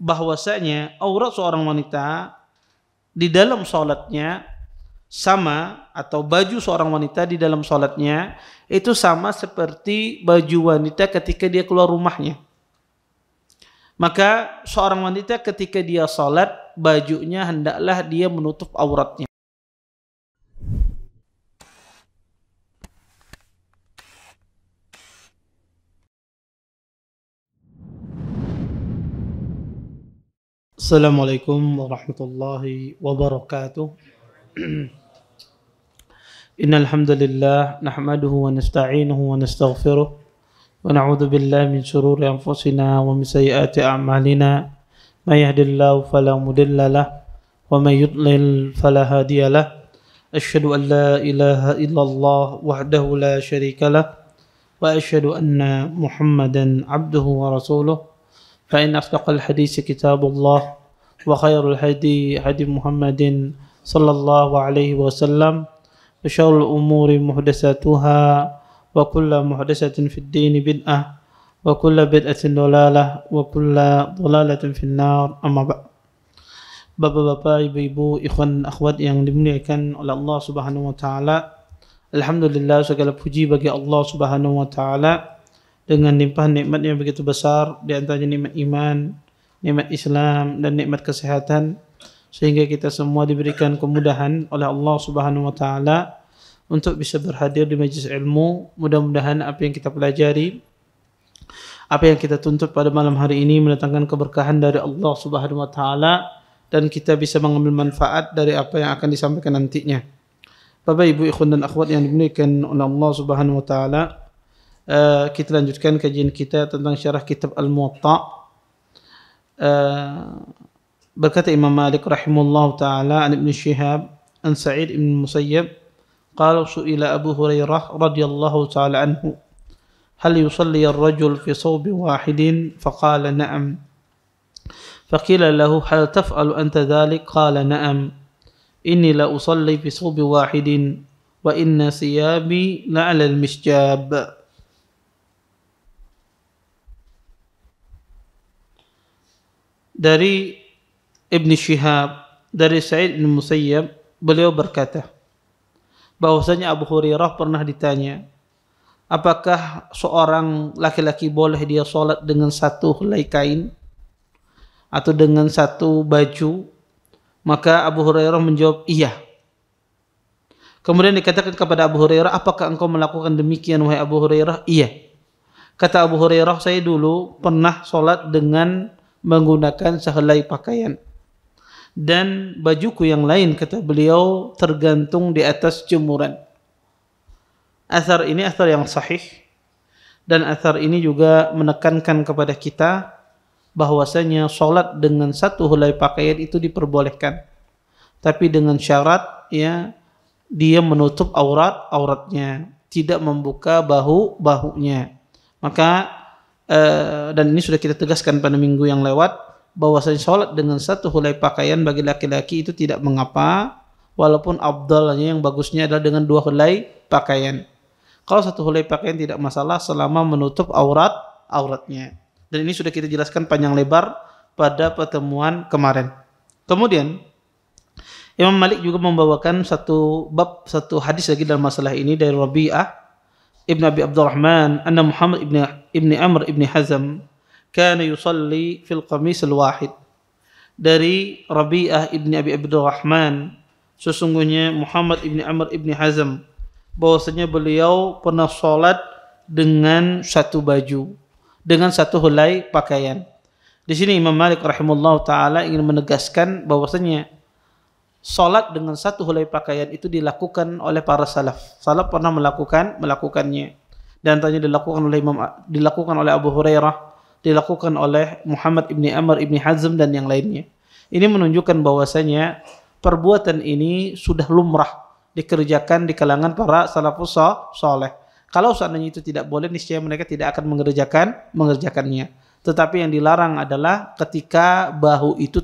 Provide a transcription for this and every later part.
bahwasanya aurat seorang wanita di dalam sholatnya sama, atau baju seorang wanita di dalam sholatnya itu sama seperti baju wanita ketika dia keluar rumahnya. Maka seorang wanita ketika dia sholat, bajunya hendaklah dia menutup auratnya. Assalamualaikum warahmatullahi wabarakatuh. Innal hamdalillah nahmaduhu wa nasta'inuhu wa nastaghfiruh wa na'udzu billahi min shururi anfusina wa min sayyiati a'malina. May yahdihillahu fala mudilla lahu wa may yudlil fala hadiya lahu. Asyhadu an la ilaha illallah wahdahu la syarika lahu wa asyhadu anna Muhammadan 'abduhu wa rasuluh. فإن أصدق الحديث كتاب الله وخير الهدي هدي محمد صلى الله عليه وسلم وشر الأمور محدثاتها وكل محدثة في الدين بدعة وكل بدعة ضلالة وكل ضلالة في النار. أما بعد. Bapak-bapak, ibu-ibu, ikhwan akhwat yang dimuliakan oleh Allah Subhanahu wa taala. Alhamdulillah, segala puji bagi Allah Subhanahu wa taala dengan limpahan nikmat yang begitu besar, di antaranya nikmat iman, nikmat Islam, dan nikmat kesehatan, sehingga kita semua diberikan kemudahan oleh Allah Subhanahu wa taala untuk bisa berhadir di majelis ilmu. Mudah-mudahan apa yang kita pelajari, apa yang kita tuntut pada malam hari ini mendatangkan keberkahan dari Allah Subhanahu wa taala, dan kita bisa mengambil manfaat dari apa yang akan disampaikan nantinya. Bapak, Ibu, ikhwan dan akhwat yang dimuliakan oleh Allah Subhanahu wa taala, kita lanjutkan kajian kita tentang syarah kitab Al-Muwatta. Berkata Imam Malik rahimahullah ta'ala an Ibn Shihab an Sa'id ibn Musayyab qala su'ila Abu Hurairah radhiyallahu ta'ala anhu hal yusalli ar-rajul fi thawb wahidin faqala na'am faqila lahu hal taf'alu anta dhalik qala na'am inni la usalli fi thawb wahidin wa inna thiyabi la 'ala al-misjab. Dari Ibn Shihab, dari Sa'id bin Musayyab, beliau berkata bahwasanya Abu Hurairah pernah ditanya, apakah seorang laki-laki boleh dia sholat dengan satu helai kain atau dengan satu baju? Maka Abu Hurairah menjawab iya. Kemudian dikatakan kepada Abu Hurairah, apakah engkau melakukan demikian wahai Abu Hurairah? Iya. Kata Abu Hurairah, saya dulu pernah sholat dengan menggunakan sehelai pakaian, dan bajuku yang lain, kata beliau, tergantung di atas jemuran. Athar ini athar yang sahih, dan athar ini juga menekankan kepada kita bahwasanya sholat dengan satu helai pakaian itu diperbolehkan, tapi dengan syarat ya dia menutup auratnya, tidak membuka bahunya. Maka dan ini sudah kita tegaskan pada minggu yang lewat, bahwasanya sholat dengan satu helai pakaian bagi laki-laki itu tidak mengapa, walaupun afdalnya, yang bagusnya adalah dengan dua helai pakaian. Kalau satu helai pakaian tidak masalah selama menutup auratnya. Dan ini sudah kita jelaskan panjang lebar pada pertemuan kemarin. Kemudian Imam Malik juga membawakan satu hadis lagi dalam masalah ini dari Rabi'ah Ibn Abi Abdurrahman anna Muhammad ibn Amr ibn Hazm kana yusalli fil qamis al-wahid. Dari Rabi'ah ibn Abi Abdurrahman, sesungguhnya Muhammad ibn Amr ibn Hazm, bahwasanya beliau pernah sholat dengan satu baju, dengan satu helai pakaian. Di sini Imam Malik rahimahullah ta'ala ingin menegaskan bahwasanya salat dengan satu helai pakaian itu dilakukan oleh para salaf. Salaf pernah melakukannya. Dan antaranya dilakukan oleh Abu Hurairah, dilakukan oleh Muhammad ibni Amr ibni Hazm dan yang lainnya. Ini menunjukkan bahwasanya perbuatan ini sudah lumrah dikerjakan di kalangan para salafus saleh. Kalau seandainya itu tidak boleh, niscaya mereka tidak akan mengerjakannya. Tetapi yang dilarang adalah ketika bahu itu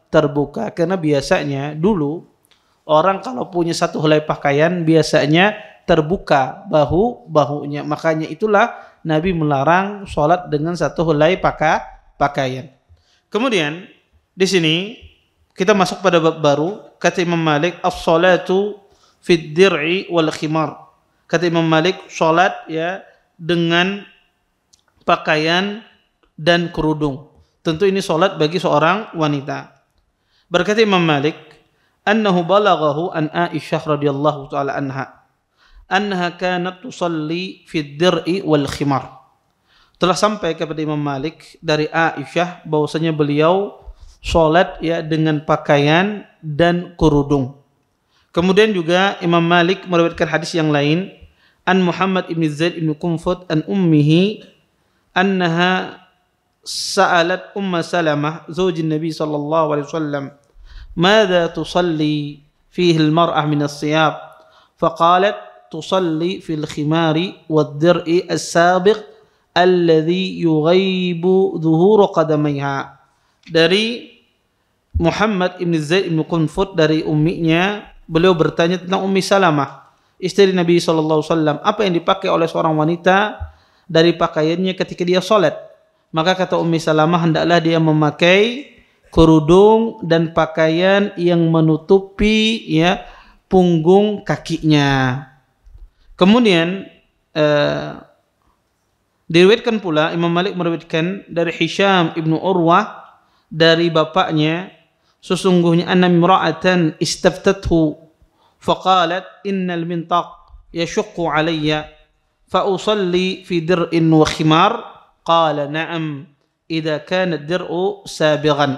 terbuka, karena biasanya dulu orang kalau punya satu helai pakaian biasanya terbuka bahunya. Makanya itulah Nabi melarang sholat dengan satu helai pakaian. Kemudian di sini kita masuk pada bab baru. Kata Imam Malik, as-salatu fid dir'i wal khimar. Kata Imam Malik, salat ya dengan pakaian dan kerudung. Tentu ini salat bagi seorang wanita. Berkata Imam Malik, annahu balaghahu an Aisyah radhiyallahu taala anha kanat tusalli fid dir'i wal khimar. Telah sampai kepada Imam Malik dari Aisyah bahwasanya beliau salat ya dengan pakaian dan kerudung. Kemudian juga Imam Malik meriwayatkan hadis yang lain an Muhammad ibn Zaid ibn Qunfud an ummihi annaha sa'alat Salamah zawj Nabi sallallahu alaihi wasallam madza tusalli fihi al-mar'ah min as-siyab faqalat tusalli fil khimari wad-dir'i as-sabiq alladhi yughibu dhuhur qadamayha. Dari Muhammad ibn Zaid ibn Qunfud dari umminya, beliau bertanya tentang Ummi Salamah, istri Nabi SAW, apa yang dipakai oleh seorang wanita dari pakaiannya ketika dia salat. Maka kata Ummi Salamah, hendaklah dia memakai kerudung dan pakaian yang menutupi ya punggung kakinya. Kemudian diriwayatkan pula Imam Malik meriwayatkan dari Hisham ibnu Urwah dari bapaknya, sesungguhnya anna imra'atan istaftathu faqalat innal mintaq yashuqqu alayya fa usalli fi dir'in wa khimar qala na'am idza kana ad-dir'u sabighan.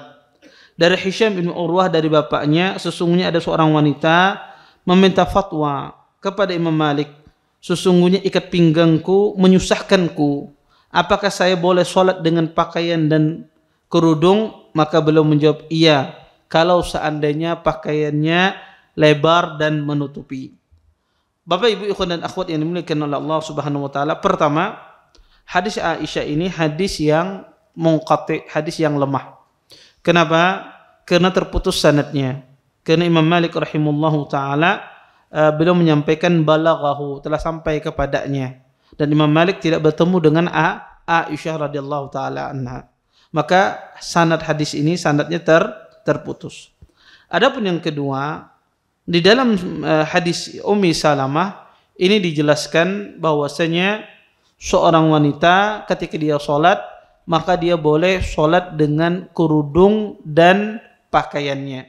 Dari Hisham ibnu Urwah dari bapaknya, sesungguhnya ada seorang wanita meminta fatwa kepada Imam Malik, sesungguhnya ikat pinggangku menyusahkanku, apakah saya boleh sholat dengan pakaian dan kerudung? Maka beliau menjawab, iya, kalau seandainya pakaiannya lebar dan menutupi. Bapak ibu ikhwan dan akhwat yang dimuliakan oleh Allah Subhanahu wa taala, pertama, hadis Aisyah ini hadis yang munqati, hadis yang lemah. Kenapa? Karena terputus sanadnya. Karena Imam Malik rahimahullahu taala beliau menyampaikan balaghahu, telah sampai kepadanya, dan Imam Malik tidak bertemu dengan Aisyah radhiyallahu taala anha. Maka sanad hadis ini sanadnya terputus. Adapun yang kedua, di dalam hadis Ummi Salamah ini dijelaskan bahwasanya seorang wanita ketika dia salat, maka dia boleh salat dengan kerudung dan pakaiannya,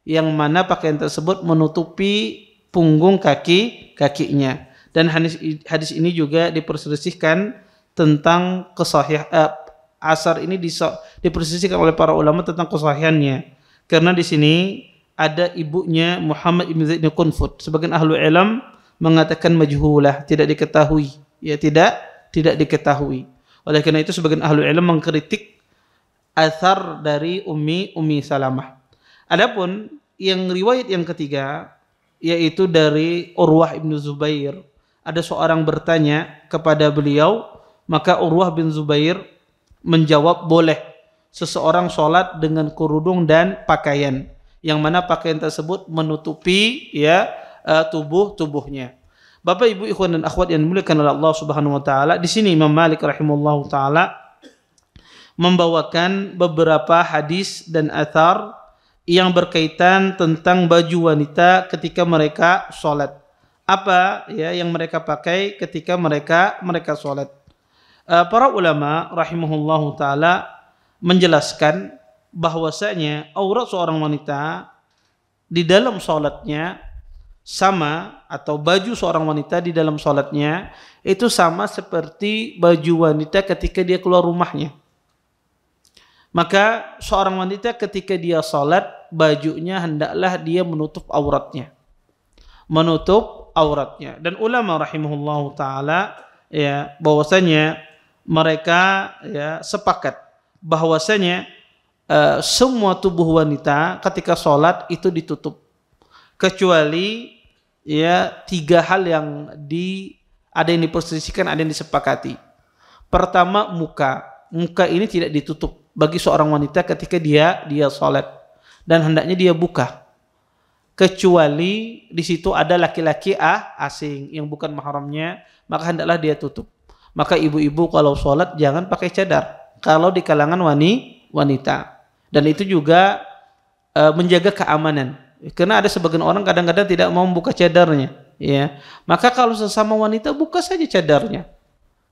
yang mana pakaian tersebut menutupi punggung kakinya. Dan hadis ini juga diperselisihkan tentang asar ini diperselisihkan oleh para ulama tentang kesahihannya, karena di sini ada ibunya Muhammad ibn Zaid bin Qunfud. Sebagian ahlu ilm mengatakan majhulah, tidak diketahui, ya tidak diketahui. Oleh karena itu sebagian ahlu ilm mengkritik asar dari Ummi Salamah. Adapun yang riwayat yang ketiga, yaitu dari Urwah bin Zubair. Ada seorang bertanya kepada beliau, maka Urwah bin Zubair menjawab, boleh seseorang sholat dengan kerudung dan pakaian, yang mana pakaian tersebut menutupi ya tubuhnya. Bapak ibu ikhwan dan akhwat yang dimuliakan oleh Allah Subhanahu wa taala, di sini Imam Malik rahimahullahu taala membawakan beberapa hadis dan athar yang berkaitan tentang baju wanita ketika mereka sholat. Apa ya yang mereka pakai ketika mereka sholat? Para ulama rahimahullahu taala menjelaskan bahwasanya aurat seorang wanita di dalam sholatnya sama, atau baju seorang wanita di dalam sholatnya itu sama seperti baju wanita ketika dia keluar rumahnya. Maka seorang wanita ketika dia salat, bajunya hendaklah dia menutup auratnya. Dan ulama rahimahullahu taala ya bahwasanya mereka ya sepakat bahwasanya semua tubuh wanita ketika salat itu ditutup, kecuali ya tiga hal yang ada yang diperselisihkan, ada yang disepakati. Pertama, muka ini tidak ditutup bagi seorang wanita ketika dia salat, dan hendaknya dia buka, kecuali di situ ada laki-laki asing yang bukan mahramnya, maka hendaklah dia tutup. Maka ibu-ibu kalau salat jangan pakai cadar kalau di kalangan wanita. Dan itu juga menjaga keamanan. Karena ada sebagian orang kadang-kadang tidak mau membuka cadarnya, ya. Maka kalau sesama wanita buka saja cadarnya.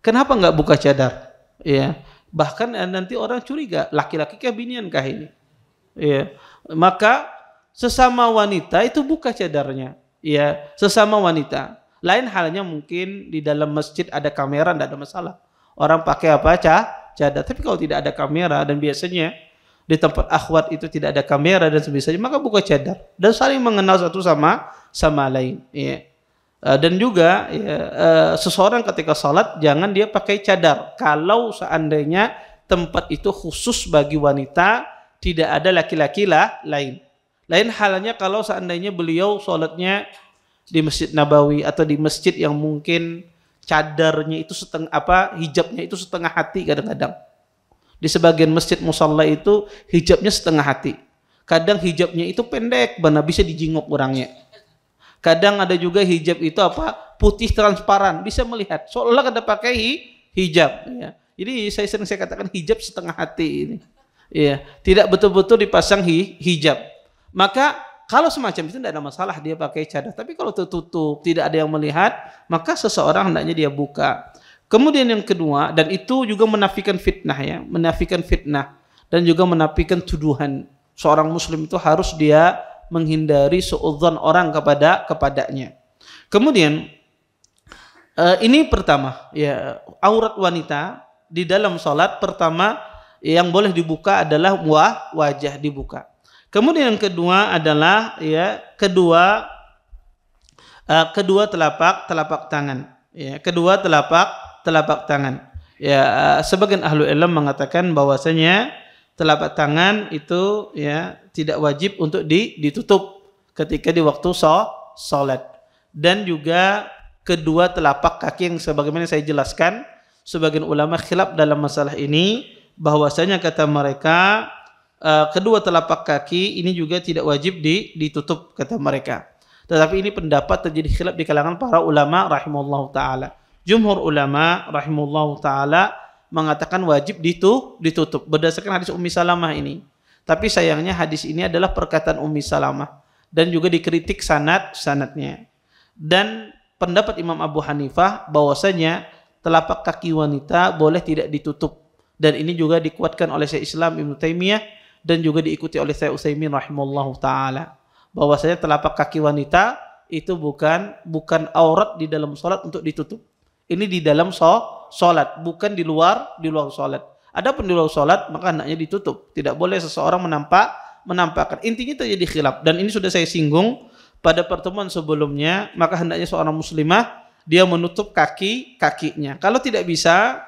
Kenapa nggak buka cadar? Ya. Bahkan nanti orang curiga, laki-laki kah binian kah ini? Ya. Maka sesama wanita itu buka cadarnya, ya, sesama wanita. Lain halnya mungkin di dalam masjid ada kamera, tidak ada masalah. Orang pakai apa? Cadar. Tapi kalau tidak ada kamera dan biasanya di tempat akhwat itu tidak ada kamera dan sebagainya, maka buka cadar dan saling mengenal satu sama lain. Ya. Dan juga ya, seseorang ketika salat jangan dia pakai cadar. Kalau seandainya tempat itu khusus bagi wanita, tidak ada laki-laki lain. Lain halnya kalau seandainya beliau sholatnya di Masjid Nabawi atau di masjid yang mungkin cadarnya itu hijabnya itu setengah hati kadang-kadang. Di sebagian masjid musalla itu hijabnya setengah hati. Kadang hijabnya itu pendek, benar bisa dijinguk orangnya. Kadang ada juga hijab itu putih transparan, bisa melihat. Seolah kada pakai hijab. Ya. Jadi saya katakan hijab setengah hati ini. Ya, tidak betul-betul dipasang hijab. Maka kalau semacam itu tidak ada masalah dia pakai cadar. Tapi kalau tertutup, tidak ada yang melihat, maka seseorang hendaknya dia buka. Kemudian yang kedua, dan itu juga menafikan fitnah, ya, menafikan fitnah dan juga menafikan tuduhan. Seorang muslim itu harus dia menghindari suudzon orang kepadanya. Kemudian ini pertama, ya, aurat wanita di dalam salat pertama yang boleh dibuka adalah wajah dibuka. Kemudian yang kedua adalah kedua telapak tangan. Ya, kedua telapak tangan. Ya, sebagian ahlu ilmu mengatakan bahwasanya telapak tangan itu ya tidak wajib untuk ditutup ketika di waktu salat. Dan juga kedua telapak kaki yang sebagaimana saya jelaskan, sebagian ulama khilaf dalam masalah ini bahwasanya kata mereka kedua telapak kaki ini juga tidak wajib ditutup kata mereka. Tetapi ini pendapat terjadi khilaf di kalangan para ulama rahimahullahu taala. Jumhur ulama rahimahullahu taala mengatakan wajib ditutup berdasarkan hadis Ummi Salamah ini. Tapi sayangnya hadis ini adalah perkataan Ummi Salamah dan juga dikritik sanadnya. Dan pendapat Imam Abu Hanifah bahwasanya telapak kaki wanita boleh tidak ditutup. Dan ini juga dikuatkan oleh Syekh Islam Ibnu Taimiyah dan juga diikuti oleh Syekh Utsaimin rahimahullahu taala bahwasanya telapak kaki wanita itu bukan aurat di dalam salat untuk ditutup. Ini di dalam salat, bukan di luar salat. Adapun di luar salat maka hendaknya ditutup. Tidak boleh seseorang menampakkan. Intinya terjadi khilaf dan ini sudah saya singgung pada pertemuan sebelumnya, maka hendaknya seorang muslimah dia menutup kakinya. Kalau tidak bisa,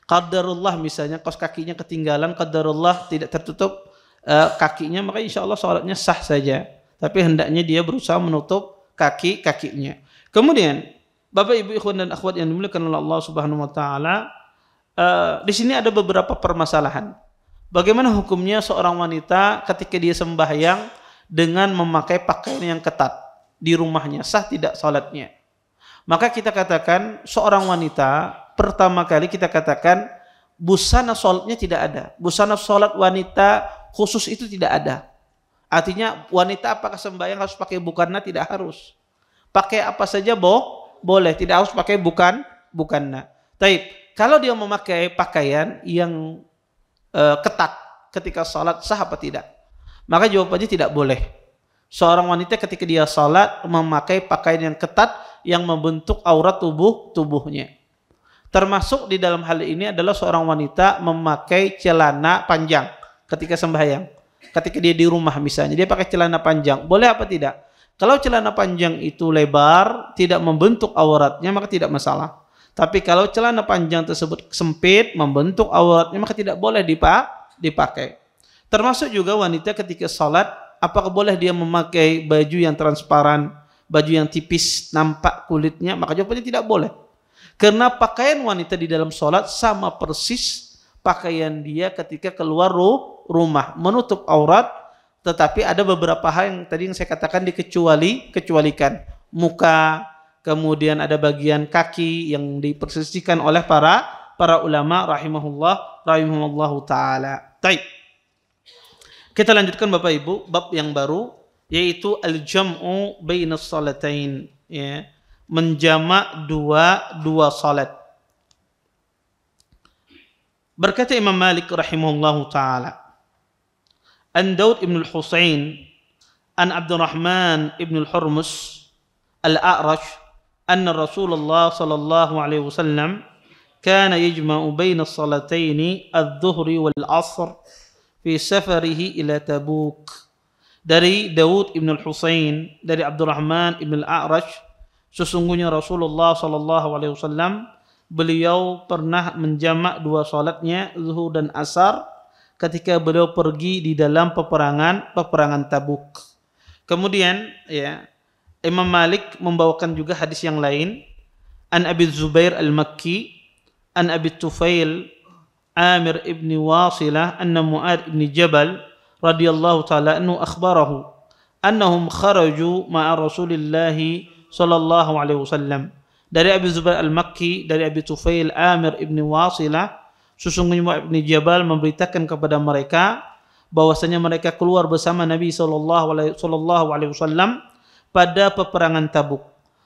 qadarullah misalnya kaos kakinya ketinggalan, qadarullah tidak tertutup kakinya, maka insya Allah sholatnya sah saja. Tapi hendaknya dia berusaha menutup kakinya. Kemudian Bapak Ibu ikhwan dan akhwat yang dimuliakan oleh Allah Subhanahu wa taala, di sini ada beberapa permasalahan. Bagaimana hukumnya seorang wanita ketika dia sembahyang dengan memakai pakaian yang ketat di rumahnya, sah tidak salatnya? Maka kita katakan seorang wanita pertama kali kita katakan busana salatnya tidak ada. Busana salat wanita khusus itu tidak ada. Artinya wanita apakah sembahyang harus pakai bukana? Tidak harus. Pakai apa saja boleh, tidak harus pakai bukana. Taib. Kalau dia memakai pakaian yang ketat ketika salat, sah apa tidak? Maka jawabannya tidak boleh. Seorang wanita ketika dia salat memakai pakaian yang ketat yang membentuk aurat tubuhnya. Termasuk di dalam hal ini adalah seorang wanita memakai celana panjang ketika sembahyang. Ketika dia di rumah misalnya, dia pakai celana panjang. Boleh apa tidak? Kalau celana panjang itu lebar, tidak membentuk auratnya, maka tidak masalah. Tapi kalau celana panjang tersebut sempit, membentuk auratnya, maka tidak boleh dipakai. Termasuk juga wanita ketika salat, apakah boleh dia memakai baju yang transparan, baju yang tipis, nampak kulitnya? Maka jawabannya tidak boleh. Karena pakaian wanita di dalam salat sama persis pakaian dia ketika keluar rumah, menutup aurat. Tetapi ada beberapa hal yang tadi yang saya katakan dikecualikan. Muka, kemudian ada bagian kaki yang dipersisikan oleh para ulama rahimahullahu taala. Baik. Kita lanjutkan Bapak Ibu, bab yang baru yaitu al-jam'u bainas salatain, ya, menjamak dua salat. Berkata Imam Malik rahimahullahu taala, an Daud ibn al-Husain an Abdurrahman ibn al-Hurmus al-A'raj anna Rasulullah sallallahu alaihi wasallam kana yajma'u baina as-salataini adh-dhuhri wal-'ashr fi safarihi ila Tabuk. Dari Daud ibn al-Husain dari Abdurrahman ibn al-A'raj, sesungguhnya Rasulullah sallallahu alaihi wasallam beliau pernah menjamak dua salatnya zuhur dan asar ketika beliau pergi di dalam peperangan Tabuk. Kemudian ya, Imam Malik membawakan juga hadis yang lain, an Abi Zubair al-Makki an Abi Tufail Amir ibn Wasilah anna Mu'ad ibn Jabal radhiyallahu ta'ala anhu akhbarahu annahum kharaju ma'a Rasulillah sallallahu alaihi wasallam. Dari Abi Zubair al-Makki, dari Abi Tufail Amir ibn Wasilah, sesungguhnya Mu'ad ibn Jabal memberitakan kepada mereka bahwasanya mereka keluar bersama Nabi sallallahu alaihi wasallam pada peperangan Tabuk.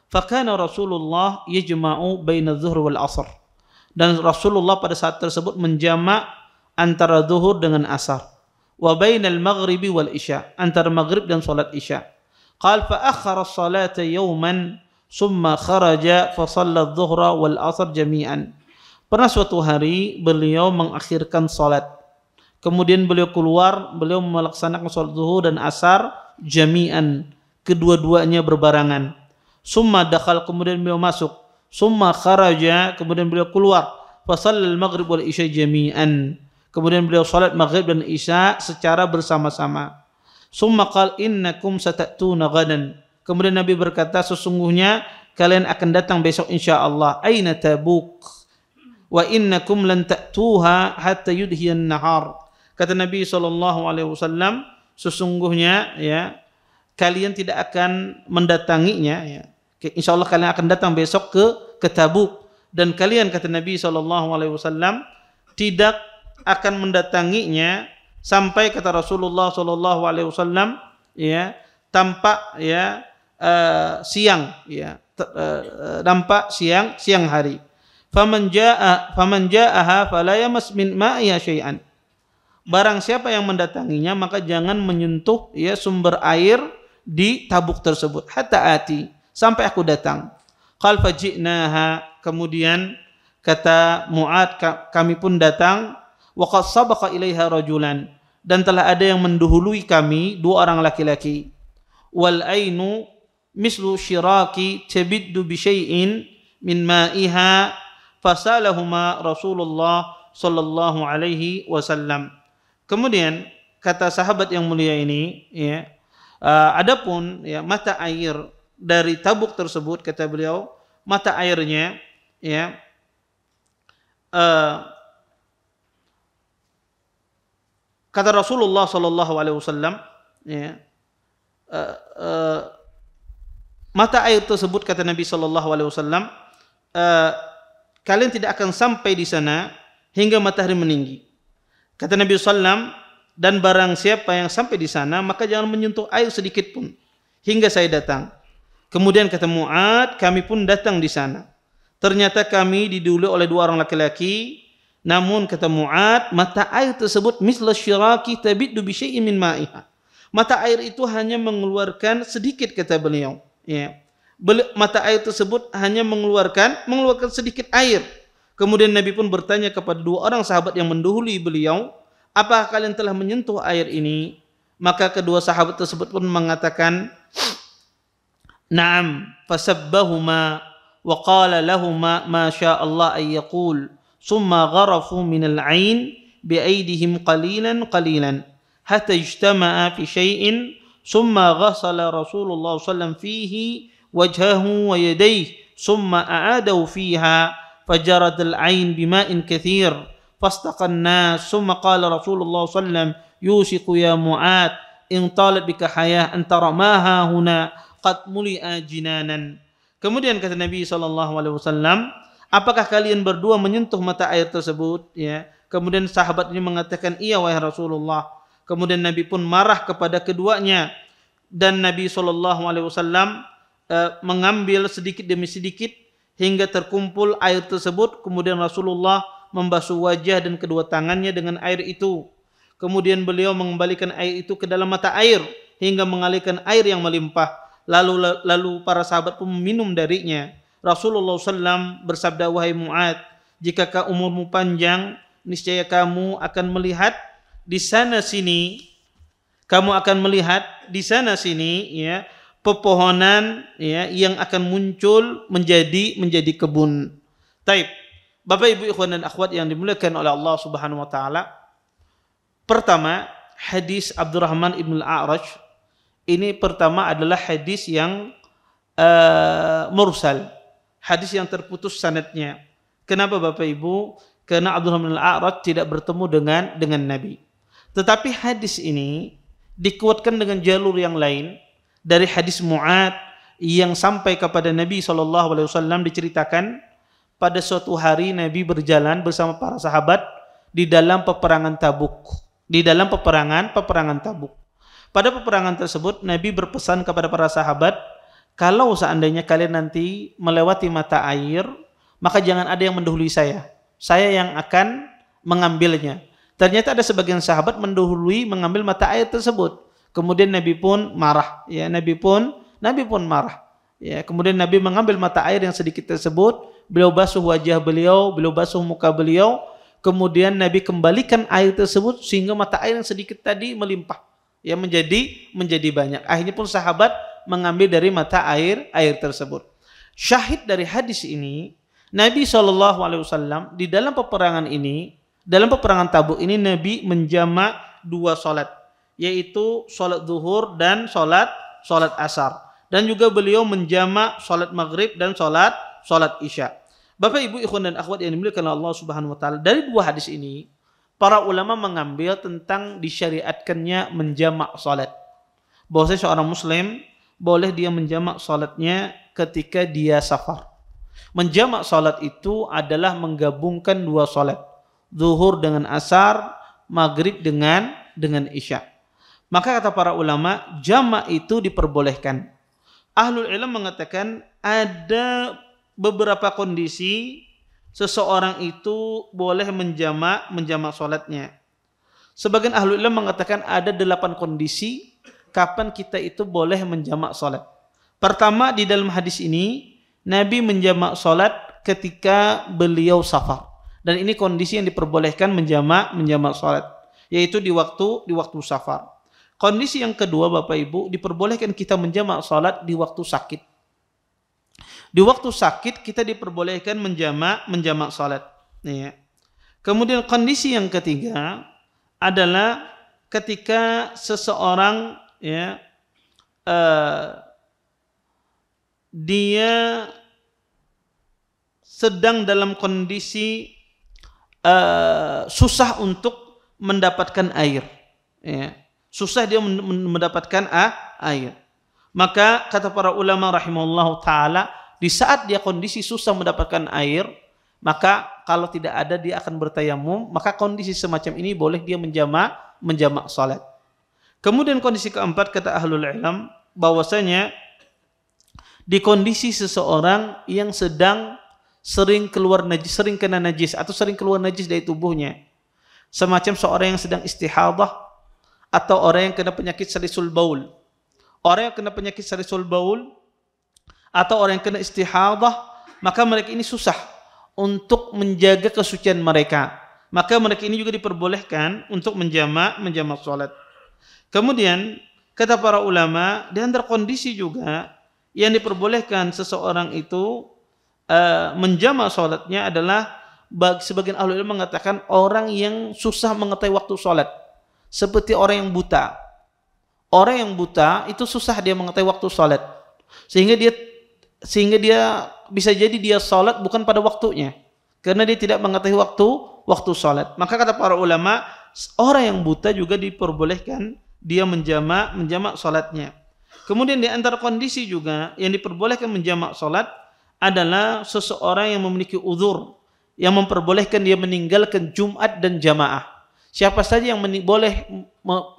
Fakana Rasulullah yajma'u baina adh-dhuhr wal 'ashr. Dan Rasulullah pada saat tersebut menjamak antara zuhur dengan asar. Wa bainal maghribi wal isya, antara maghrib dan salat isya. Qal fa akhara as-salata yawman summa kharaja fa shalla adh-dhuhra wal 'ashr jami'an. Pernah suatu hari beliau mengakhirkan salat. Kemudian beliau keluar, beliau melaksanakan salat zuhur dan asar jami'an, kedua-duanya berbarangan. Summa dakhal, kemudian beliau masuk. Summa kharaja, kemudian beliau keluar. Fa shallal maghrib wal isya jami'an. Kemudian beliau salat maghrib dan isya secara bersama-sama. Summa qal innakum satatuna ghadan. Kemudian Nabi berkata, sesungguhnya kalian akan datang besok insyaallah. Aina Tabuk? Wa innakum lan ta'tuha hatta yudhiyan nahar. Kata Nabi sallallahu alaihi wasallam, sesungguhnya ya kalian tidak akan mendatanginya, ya. Insyaallah kalian akan datang besok ke Tabuk, dan kalian, kata Nabi sallallahu alaihi wasallam, tidak akan mendatanginya sampai, kata Rasulullah sallallahu alaihi wasallam, ya, tampak ya siang, ya, nampak siang hari. Faman jaaha fala yamas min ma'iha syai'an. Barang siapa yang mendatanginya maka jangan menyentuh ya sumber air di Tabuk tersebut hatta ati, sampai aku datang. Qal faji'naha, kemudian kata Mu'ad, kami pun datang. Wa qad sabaqa ilaiha rajulan, dan telah ada yang mendahului kami, dua orang laki-laki. Wal ainu mislu syiraki tabiddu bi syai'in min ma'iha fasalahuma Rasulullah sallallahu alaihi wasallam. Kemudian kata sahabat yang mulia ini, ya, adapun ya mata air dari Tabuk tersebut, kata beliau, mata airnya ya kata Rasulullah sallallahu alaihi wasallam, ya, mata air tersebut, kata Nabi sallallahu alaihi wasallam, kalian tidak akan sampai di sana hingga matahari meninggi. Kata Nabi sallam, dan barang siapa yang sampai di sana maka jangan menyentuh air sedikit pun hingga saya datang. Kemudian kata Mu'ad, kami pun datang di sana. Ternyata kami didahului oleh dua orang laki-laki. Namun kata Mu'ad, mata air tersebut misla syiraki tabiddu bi syai'in min ma'iha. Mata air itu hanya mengeluarkan sedikit, kata beliau, ya. Mata air tersebut hanya mengeluarkan sedikit air. Kemudian Nabi pun bertanya kepada dua orang sahabat yang mendahului beliau, apakah kalian telah menyentuh air ini? Maka kedua sahabat tersebut pun mengatakan, na'am. Fasabbahuma wa qala lahuma ma syaa Allah ay yaqul. Summa gharafu min al-'ain bi aydihim qalilan hatta ijtama'a fi syai'in. Summa ghassala Rasulullah sallallahu alaihi wasallam fihi wajhahu wa yadayhi. Summa a'adahu fiha fajarat al-'ain bima'in kathir fastaqa an-nas. Summa qala Rasulullah sallallahu alaihi wasallam, yusiku ya Mu'ad in talat bika hayah an tara ma ha huna qad muli'a jinanan. Kemudian kata Nabi sallallahu alaihi wasallam, apakah kalian berdua menyentuh mata air tersebut? Ya. Kemudian sahabat ini mengatakan, iya wahai Rasulullah. Kemudian Nabi pun marah kepada keduanya dan Nabi SAW mengambil sedikit demi sedikit hingga terkumpul air tersebut. Kemudian Rasulullah membasuh wajah dan kedua tangannya dengan air itu. Kemudian beliau mengembalikan air itu ke dalam mata air hingga mengalirkan air yang melimpah. Lalu para sahabat pun meminum darinya. Rasulullah SAW bersabda, wahai Mu'ad, jika umurmu panjang, niscaya kamu akan melihat di sana sini, ya, pepohonan, ya, yang akan muncul menjadi kebun. Taib. Bapak Ibu ikhwan dan akhwat yang dimuliakan oleh Allah Subhanahu wa taala. Pertama, hadis Abdurrahman ibn al-A'raj ini pertama adalah hadis yang mursal. Hadis yang terputus sanadnya. Kenapa Bapak Ibu? Karena Abdurrahman al-A'raj tidak bertemu dengan Nabi. Tetapi hadis ini dikuatkan dengan jalur yang lain dari hadis Mu'ad yang sampai kepada Nabi SAW diceritakan pada suatu hari Nabi berjalan bersama para sahabat di dalam peperangan Tabuk. Pada peperangan tersebut Nabi berpesan kepada para sahabat, kalau seandainya kalian nanti melewati mata air, maka jangan ada yang mendahului saya yang akan mengambilnya. Ternyata ada sebagian sahabat mendahului mengambil mata air tersebut. Kemudian Nabi pun marah, ya, Nabi pun marah. Ya, kemudian Nabi mengambil mata air yang sedikit tersebut, beliau basuh wajah beliau, beliau basuh muka beliau, kemudian Nabi kembalikan air tersebut sehingga mata air yang sedikit tadi melimpah, ya, menjadi banyak. Akhirnya pun sahabat mengambil dari mata air tersebut. Syahid dari hadis ini, Nabi SAW di dalam peperangan Tabuk ini Nabi menjamak dua salat, yaitu salat zuhur dan salat asar. Dan juga beliau menjamak salat maghrib dan salat isya. Bapak Ibu ikhwan dan akhwat yang dimuliakan Allah Subhanahu wa taala, dari dua hadis ini para ulama mengambil tentang disyariatkannya menjamak salat. Bahwasanya seorang muslim boleh dia menjamak salatnya ketika dia safar. Menjamak salat itu adalah menggabungkan dua salat, zuhur dengan asar, maghrib dengan isya. Maka kata para ulama, jamak itu diperbolehkan. Ahlul ilm mengatakan ada beberapa kondisi seseorang itu boleh menjamak salatnya. Sebagian ahlul ilm mengatakan ada 8 kondisi kapan kita itu boleh menjamak salat. Pertama, di dalam hadis ini Nabi menjamak salat ketika beliau safar. Dan ini kondisi yang diperbolehkan menjamak salat, yaitu di waktu safar. Kondisi yang kedua Bapak Ibu, diperbolehkan kita menjamak salat di waktu sakit. Di waktu sakit kita diperbolehkan menjamak salat. Ya. Kemudian kondisi yang ketiga adalah ketika seseorang, ya, dia sedang dalam kondisi susah untuk mendapatkan air, ya. Susah dia mendapatkan air. Maka kata para ulama rahimahullah ta'ala, di saat dia kondisi susah mendapatkan air, maka kalau tidak ada dia akan bertayamum. Maka kondisi semacam ini boleh dia menjamak salat. Kemudian kondisi keempat kata ahlul ilm, bahwasanya di kondisi seseorang yang sedang sering kena najis atau sering keluar najis dari tubuhnya, semacam seorang yang sedang istihadah atau orang yang kena penyakit salisul baul. Orang yang kena penyakit salisul baul atau orang yang kena istihadah, maka mereka ini susah untuk menjaga kesucian mereka. Maka mereka ini juga diperbolehkan untuk menjamak salat. Kemudian kata para ulama, di antara kondisi juga yang diperbolehkan seseorang itu menjamak salatnya adalah, sebagian ahli ilmu mengatakan orang yang susah mengetahui waktu salat. Seperti orang yang buta. Orang yang buta itu susah dia mengetahui waktu salat. Sehingga dia bisa jadi dia salat bukan pada waktunya. Karena dia tidak mengetahui waktu salat. Maka kata para ulama, orang yang buta juga diperbolehkan dia menjamak salatnya. Kemudian di antara kondisi juga yang diperbolehkan menjamak salat adalah seseorang yang memiliki uzur yang memperbolehkan dia meninggalkan Jumat dan jamaah. Siapa saja yang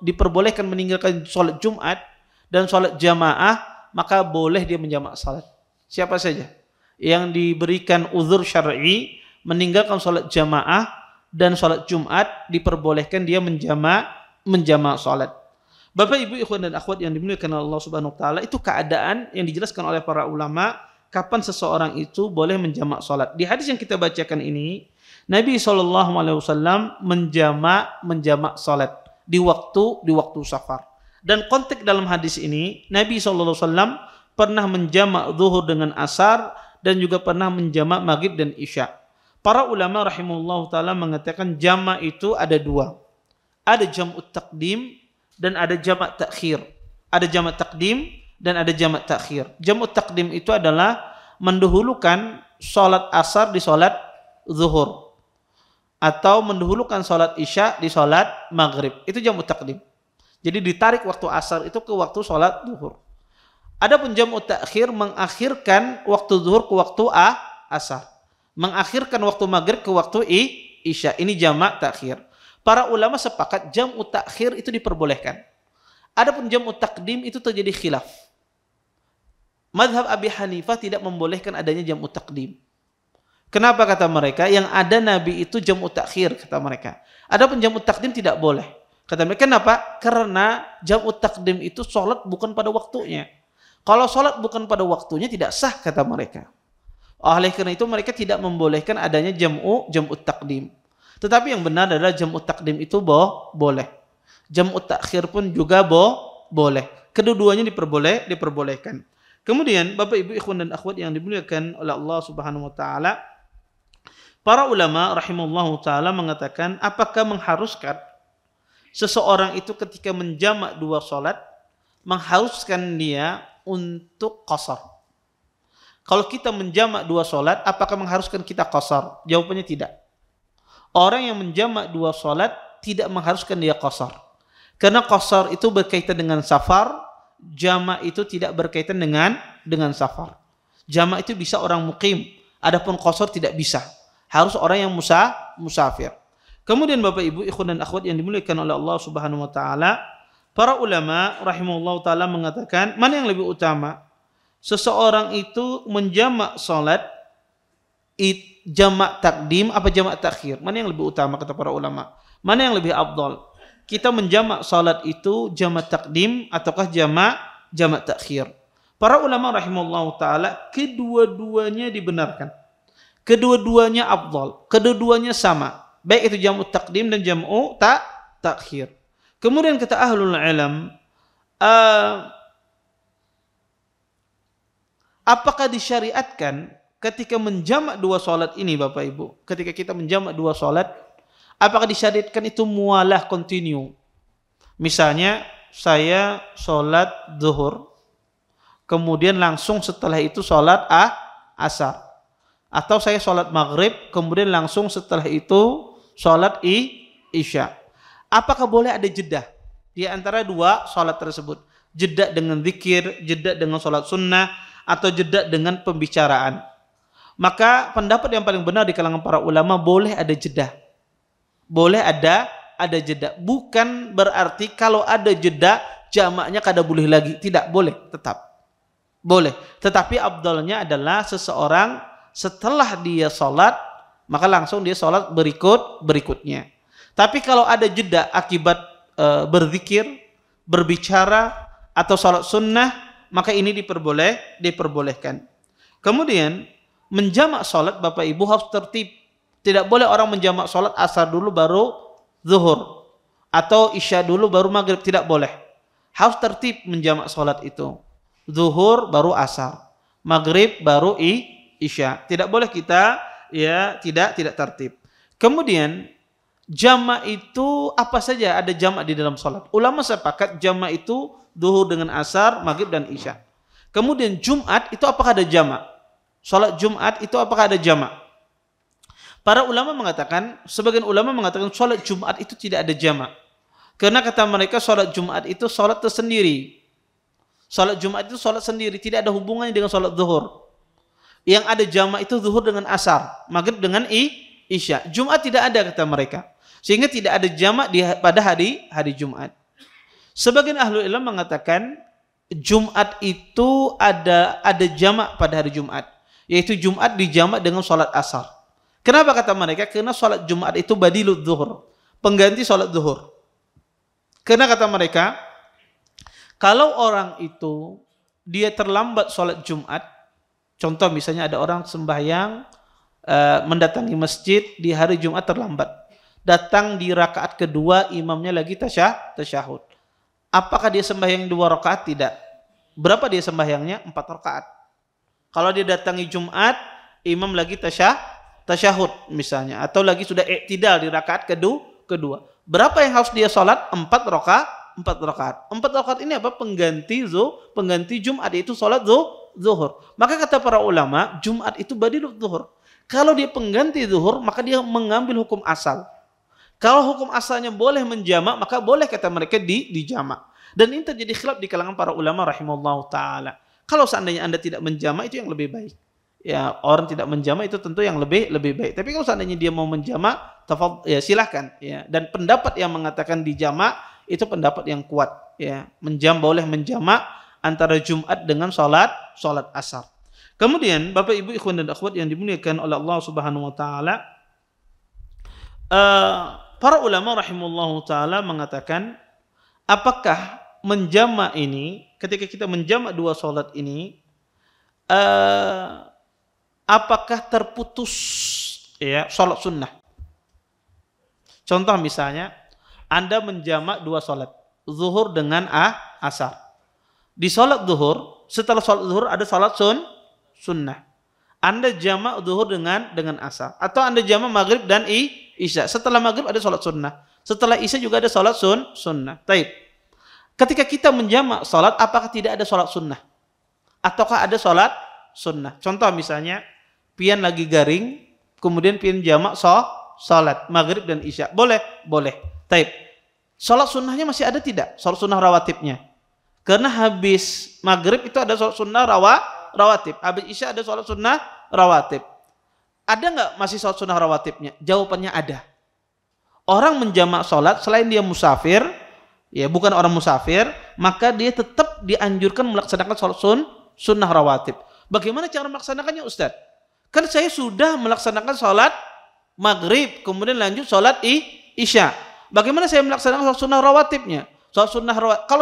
diperbolehkan meninggalkan sholat Jumat dan sholat jamaah, maka boleh dia menjamak sholat. Siapa saja yang diberikan uzur syar'i meninggalkan sholat jamaah dan sholat Jumat, diperbolehkan dia menjamak sholat. Bapak Ibu ikhwan dan akhwat yang dimuliakan Allah Subhanahu wa taala, itu keadaan yang dijelaskan oleh para ulama kapan seseorang itu boleh menjamak sholat. Di hadis yang kita bacakan ini, Nabi SAW menjamak sholat di waktu safar. Dan konteks dalam hadis ini, Nabi SAW pernah menjamak zuhur dengan asar dan juga pernah menjamak maghrib dan isya. Para ulama rahimahullah ta'ala mengatakan jamak itu ada dua. Ada jam'ut taqdim dan ada jamak takhir. Ada jamak takdim dan ada jamak takhir. Jam'ut taqdim itu adalah mendahulukan sholat asar di sholat zuhur, atau mendahulukan sholat isya di sholat maghrib. Itu jam'ut taqdim. Jadi ditarik waktu asar itu ke waktu sholat zuhur. Adapun jam'ut takhir mengakhirkan waktu zuhur ke waktu asar, mengakhirkan waktu maghrib ke waktu isya. Ini jamak takhir. Para ulama sepakat jam'ut takhir itu diperbolehkan. Adapun jam'ut taqdim itu terjadi khilaf. Mazhab Abi Hanifah tidak membolehkan adanya jam'ut taqdim. Kenapa kata mereka? Yang ada Nabi itu jam'ut takhir kata mereka. Adapun jam'ut taqdim tidak boleh. Kata mereka, kenapa? Karena jam'ut taqdim itu sholat bukan pada waktunya. Kalau sholat bukan pada waktunya tidak sah kata mereka. Oleh karena itu mereka tidak membolehkan adanya jam'ut taqdim. Tetapi yang benar adalah jam'ut taqdim itu boleh. Jam'ut takhir pun juga boleh. Kedua-duanya diperbolehkan. Kemudian Bapak Ibu ikhwan dan akhwat yang dimuliakan oleh Allah Subhanahu wa taala, para ulama rahimahullahu taala mengatakan, apakah mengharuskan seseorang itu ketika menjamak dua salat mengharuskan dia untuk qashar? Kalau kita menjamak dua salat, apakah mengharuskan kita qashar? Jawabannya tidak. Orang yang menjamak dua salat tidak mengharuskan dia qashar. Karena qashar itu berkaitan dengan safar, jamak itu tidak berkaitan dengan safar. Jamak itu bisa orang muqim, adapun qashar tidak bisa. Harus orang yang musafir. Kemudian Bapak Ibu ikhwan dan akhwat yang dimuliakan oleh Allah Subhanahu wa taala, para ulama rahimahullah taala mengatakan, mana yang lebih utama? Seseorang itu menjamak salat jamak takdim apa jamak takhir? Mana yang lebih utama kata para ulama? Mana yang lebih afdal? Kita menjamak salat itu jamak takdim ataukah jamak takhir? Para ulama rahimahullah taala kedua-duanya dibenarkan. Kedua-duanya afdal, kedua-duanya sama. Baik itu jamak takdim dan jamak takhir. Kemudian kata ahlul ilm, apakah disyariatkan ketika menjamak dua salat ini Bapak Ibu? Ketika kita menjamak dua salat, apakah disyariatkan itu mualah kontinu? Misalnya saya salat zuhur, kemudian langsung setelah itu salat asar. Atau saya salat maghrib, kemudian langsung setelah itu salat isya. Apakah boleh ada jeda di antara dua salat tersebut? Jeda dengan zikir, jeda dengan salat sunnah, atau jeda dengan pembicaraan? Maka pendapat yang paling benar di kalangan para ulama, boleh ada jeda. Boleh ada jeda. Bukan berarti kalau ada jeda jamaknya kada boleh lagi. Tidak, boleh, tetap. Boleh. Tetapi afdalnya adalah seseorang setelah dia sholat, maka langsung dia sholat berikutnya. Tapi kalau ada jeda akibat berzikir, berbicara, atau sholat sunnah, maka ini diperbolehkan. Kemudian menjamak sholat Bapak Ibu harus tertib. Tidak boleh orang menjamak sholat asar dulu baru zuhur, atau isya dulu baru maghrib. Tidak boleh. Harus tertib menjamak sholat itu. Zuhur baru asar, maghrib baru isya. Tidak boleh kita tidak tertib. Kemudian jamak itu apa saja ada jamak di dalam sholat. Ulama sepakat jamak itu zuhur dengan asar, maghrib dan isya. Kemudian Jumat itu apakah ada jamak? Sholat Jumat itu apakah ada jamak? Para ulama mengatakan, sebagian ulama mengatakan sholat Jumat itu tidak ada jamak. Karena kata mereka sholat Jumat itu sholat tersendiri. Sholat Jumat itu sholat sendiri, tidak ada hubungannya dengan sholat zuhur. Yang ada jamak itu zuhur dengan asar, maghrib dengan isya. Jumat tidak ada kata mereka. Sehingga tidak ada jamak pada hari Jumat. Sebagian ahlu ilmu mengatakan Jumat itu ada jamak pada hari Jumat, yaitu Jumat dijamak dengan sholat asar. Kenapa kata mereka? Karena sholat Jumat itu badilud zuhur, pengganti sholat zuhur. Karena kata mereka, kalau orang itu dia terlambat sholat Jumat, contoh misalnya ada orang sembahyang mendatangi masjid di hari Jumat terlambat, datang di rakaat kedua imamnya lagi tasyahud. Apakah dia sembahyang 2 rakaat? Tidak. Berapa dia sembahyangnya? 4 rakaat. Kalau dia datangi Jumat, imam lagi tasyahud misalnya, atau lagi sudah i'tidal di rakaat kedua. Berapa yang harus dia sholat? 4 rakaat. 4 rakaat ini apa? Pengganti Jumat, yaitu sholat zuhur. Maka kata para ulama, Jumat itu badilut zuhur. Kalau dia pengganti zuhur, maka dia mengambil hukum asal. Kalau hukum asalnya boleh menjamak, maka boleh kata mereka dijamak. Dan ini terjadi khilaf di kalangan para ulama rahimallahu taala. Kalau seandainya Anda tidak menjamak, itu yang lebih baik. Ya, orang tidak menjamak itu tentu yang lebih baik. Tapi kalau seandainya dia mau menjamak, ya silahkan. Ya. Dan pendapat yang mengatakan dijamak itu pendapat yang kuat. Ya, boleh menjamak antara Jumat dengan sholat asar. Kemudian Bapak Ibu ikhwan dan akhwat yang dimuliakan oleh Allah Subhanahu wa taala, para ulama rahimahullahu taala mengatakan, apakah menjamak ini, ketika kita menjamak 2 sholat ini, apakah terputus ya sholat sunnah? Contoh misalnya Anda menjamak 2 sholat, zuhur dengan asar. Di sholat zuhur, setelah sholat zuhur ada sholat sunnah. Anda jamak zuhur dengan asar, atau Anda jamak maghrib dan isya. Setelah maghrib ada sholat sunnah, setelah isya juga ada sholat sunnah. Taib. Ketika kita menjamak sholat, apakah tidak ada sholat sunnah? Ataukah ada sholat sunnah? Contoh misalnya, pian lagi garing, kemudian pian jamak sholat maghrib dan isya. Boleh? Taib. Sholat sunnahnya masih ada tidak? Sholat sunnah rawatibnya. Karena habis maghrib itu ada sholat sunnah rawatib. Habis isya ada sholat sunnah rawatib. Ada nggak masih sholat sunnah rawatibnya? Jawabannya ada. Orang menjamak sholat selain dia musafir, ya bukan orang musafir, maka dia tetap dianjurkan melaksanakan sholat sunnah rawatib. Bagaimana cara melaksanakannya, Ustaz? Kan saya sudah melaksanakan sholat maghrib, kemudian lanjut sholat isya. Bagaimana saya melaksanakan sholat sunnah rawatibnya? Kalau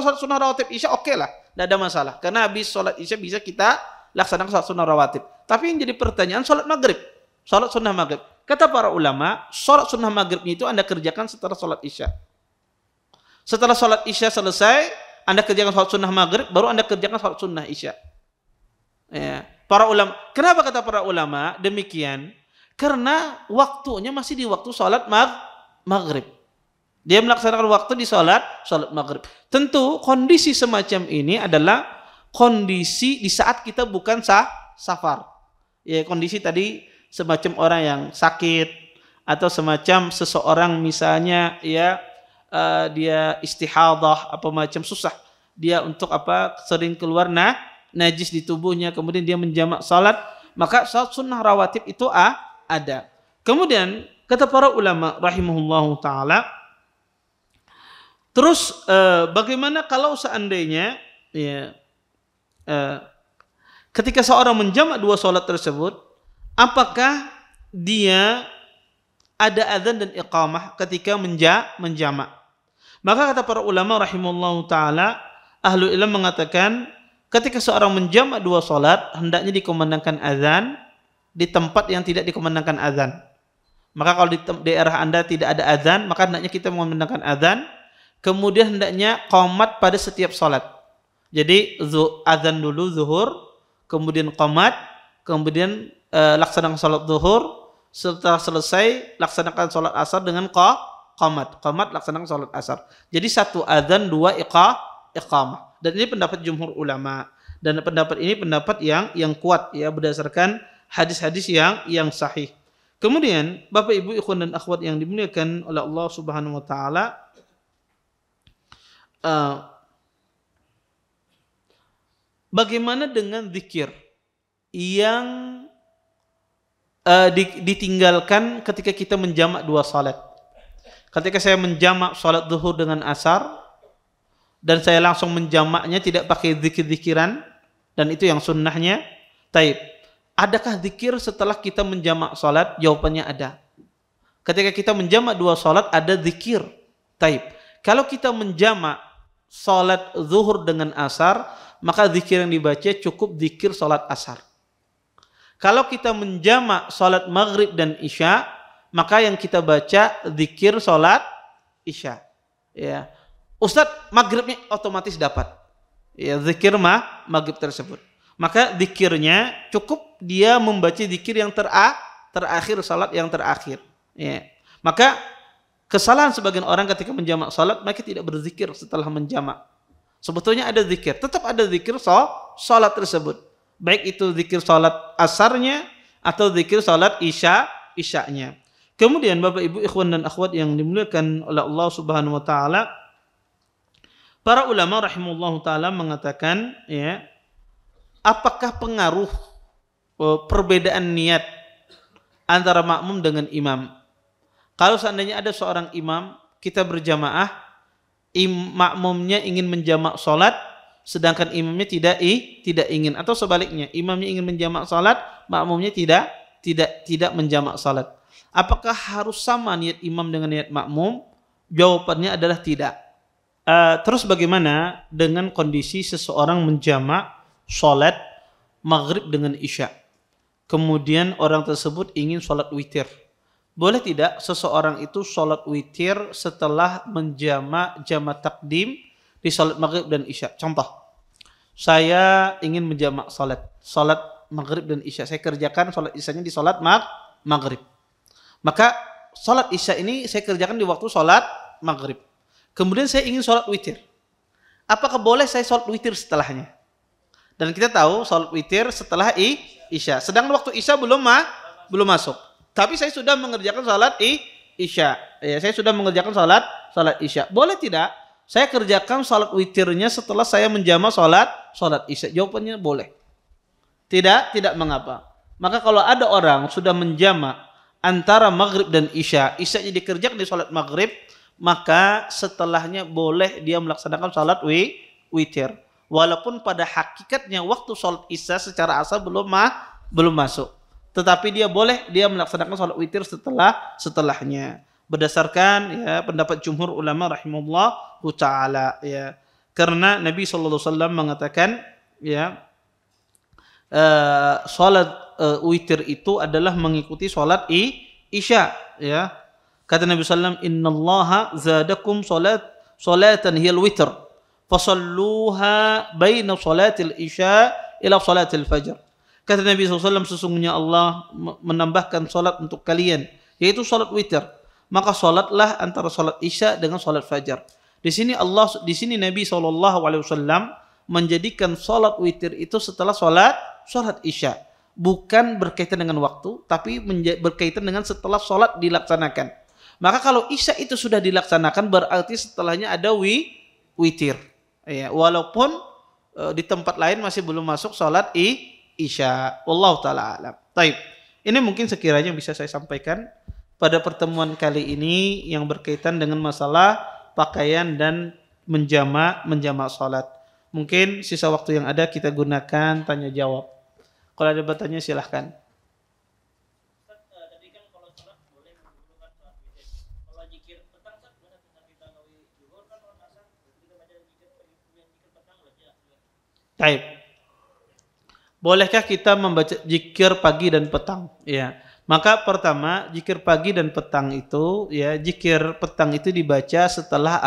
sholat sunnah rawatib isya oke lah, tidak ada masalah. Karena habis sholat isya bisa kita laksanakan sholat sunnah rawatib. Tapi yang jadi pertanyaan sholat maghrib, sholat sunnah maghrib. Kata para ulama, sholat sunnah maghribnya itu Anda kerjakan setelah sholat isya. Setelah sholat isya selesai, Anda kerjakan sholat sunnah maghrib, baru Anda kerjakan sholat sunnah isya. Ya. Para ulama, kenapa kata para ulama demikian? Karena waktunya masih di waktu sholat maghrib. Dia melaksanakan waktu di sholat maghrib. Tentu kondisi semacam ini adalah kondisi di saat kita bukan safar. Ya, kondisi tadi semacam orang yang sakit, atau semacam seseorang misalnya ya dia istihadah, apa macam susah dia untuk sering keluar najis di tubuhnya, kemudian dia menjamak salat, maka salat sunnah rawatib itu ada. Kemudian kata para ulama rahimahullahu taala, terus bagaimana kalau seandainya ya ketika seorang menjamak 2 salat tersebut, apakah dia ada adzan dan iqamah ketika menjamak? Maka kata para ulama rahimahullahu taala, ahlu ilmu mengatakan ketika seorang menjamak 2 salat, hendaknya dikumandangkan azan di tempat yang tidak dikumandangkan azan. Maka kalau di daerah Anda tidak ada azan, maka hendaknya kita mengumandangkan azan. Kemudian hendaknya qomat pada setiap salat. Jadi azan dulu zuhur, kemudian qomat, kemudian laksanakan salat zuhur. Setelah selesai laksanakan salat asar dengan qomat. Qomat laksanakan salat asar. Jadi 1 azan, 2 iqamah. Dan ini pendapat jumhur ulama, dan pendapat ini pendapat yang kuat ya berdasarkan hadis-hadis yang sahih. Kemudian Bapak Ibu ikhwan dan akhwat yang dimuliakan oleh Allah Subhanahu wa taala, bagaimana dengan zikir yang ditinggalkan ketika kita menjamak 2 salat? Ketika saya menjamak salat zuhur dengan asar dan saya langsung menjamaknya tidak pakai zikir-zikiran dan itu yang sunnahnya. Taib. Adakah zikir setelah kita menjamak salat? Jawabannya ada. Ketika kita menjamak dua salat ada zikir. Taib. Kalau kita menjamak salat zuhur dengan asar, maka zikir yang dibaca cukup zikir salat asar. Kalau kita menjamak salat maghrib dan isya, maka yang kita baca zikir salat isya. Ya. Ustadz, maghribnya otomatis dapat. Ya, zikir maghrib tersebut. Maka zikirnya cukup dia membaca zikir yang terakhir, salat yang terakhir. Ya. Maka kesalahan sebagian orang ketika menjamak salat, mereka tidak berzikir setelah menjamak. Sebetulnya ada zikir, tetap ada zikir salat tersebut. Baik itu zikir salat asarnya atau zikir salat isya'nya. Kemudian Bapak Ibu ikhwan dan akhwat yang dimuliakan oleh Allah Subhanahu wa taala, para ulama rahimahullahu taala mengatakan ya, apakah pengaruh perbedaan niat antara makmum dengan imam? Kalau seandainya ada seorang imam, kita berjamaah, makmumnya ingin menjamak salat sedangkan imamnya tidak ingin, atau sebaliknya imamnya ingin menjamak salat, makmumnya tidak menjamak salat. Apakah harus sama niat imam dengan niat makmum? Jawabannya adalah tidak. Terus bagaimana dengan kondisi seseorang menjamak salat maghrib dengan isya, kemudian orang tersebut ingin salat witir? Boleh tidak seseorang itu salat witir setelah menjamak jamak takdim di salat maghrib dan isya? Contoh, saya ingin menjamak salat maghrib dan isya. Saya kerjakan salat isyanya di salat maghrib. Maka salat isya ini saya kerjakan di waktu salat maghrib. Kemudian saya ingin salat witir. Apakah boleh saya salat witir setelahnya? Dan kita tahu salat witir setelah isya. Sedangkan waktu isya belum masuk. Tapi saya sudah mengerjakan salat isya. Ya, saya sudah mengerjakan salat isya. Boleh tidak saya kerjakan salat witirnya setelah saya menjamak salat isya? Jawabannya boleh. Tidak mengapa. Maka kalau ada orang sudah menjamak antara maghrib dan isya, isyanya dikerjakan di salat maghrib, maka setelahnya boleh dia melaksanakan salat witir. Walaupun pada hakikatnya waktu salat isya secara asal belum masuk. Tetapi dia melaksanakan salat witir setelahnya. Berdasarkan ya pendapat jumhur ulama rahimahullahu taala ya. Karena Nabi sallallahu alaihi wasallam mengatakan ya salat witir itu adalah mengikuti salat isya ya. Kata Nabi sallallahu alaihi wasallam, "Innallaha zadakum salatan hiyal witr fasalluha baina salatil isya ila salatil fajr." Kata Nabi SAW, sesungguhnya Allah menambahkan salat untuk kalian, yaitu salat witir. Maka salatlah antara salat isya dengan salat fajar. Di sini Nabi SAW menjadikan salat witir itu setelah salat isya. Bukan berkaitan dengan waktu, tapi berkaitan dengan setelah salat dilaksanakan. Maka kalau isya itu sudah dilaksanakan, berarti setelahnya ada witir. Ya, walaupun di tempat lain masih belum masuk salat isya. Wallahu taala alam. Baik. Ini mungkin sekiranya bisa saya sampaikan pada pertemuan kali ini yang berkaitan dengan masalah pakaian dan menjamak salat. Mungkin sisa waktu yang ada kita gunakan tanya jawab. Kalau ada bertanya silahkan. Tadi kan kalau salat boleh menggunakan salat witir. Kalau zikir petang Ustaz, mana kita ngawi zuhur kan orang asar, kita baca zikir petang boleh tidak? Baik. Bolehkah kita membaca zikir pagi dan petang? Ya. Maka pertama, zikir pagi dan petang itu ya, zikir petang itu dibaca setelah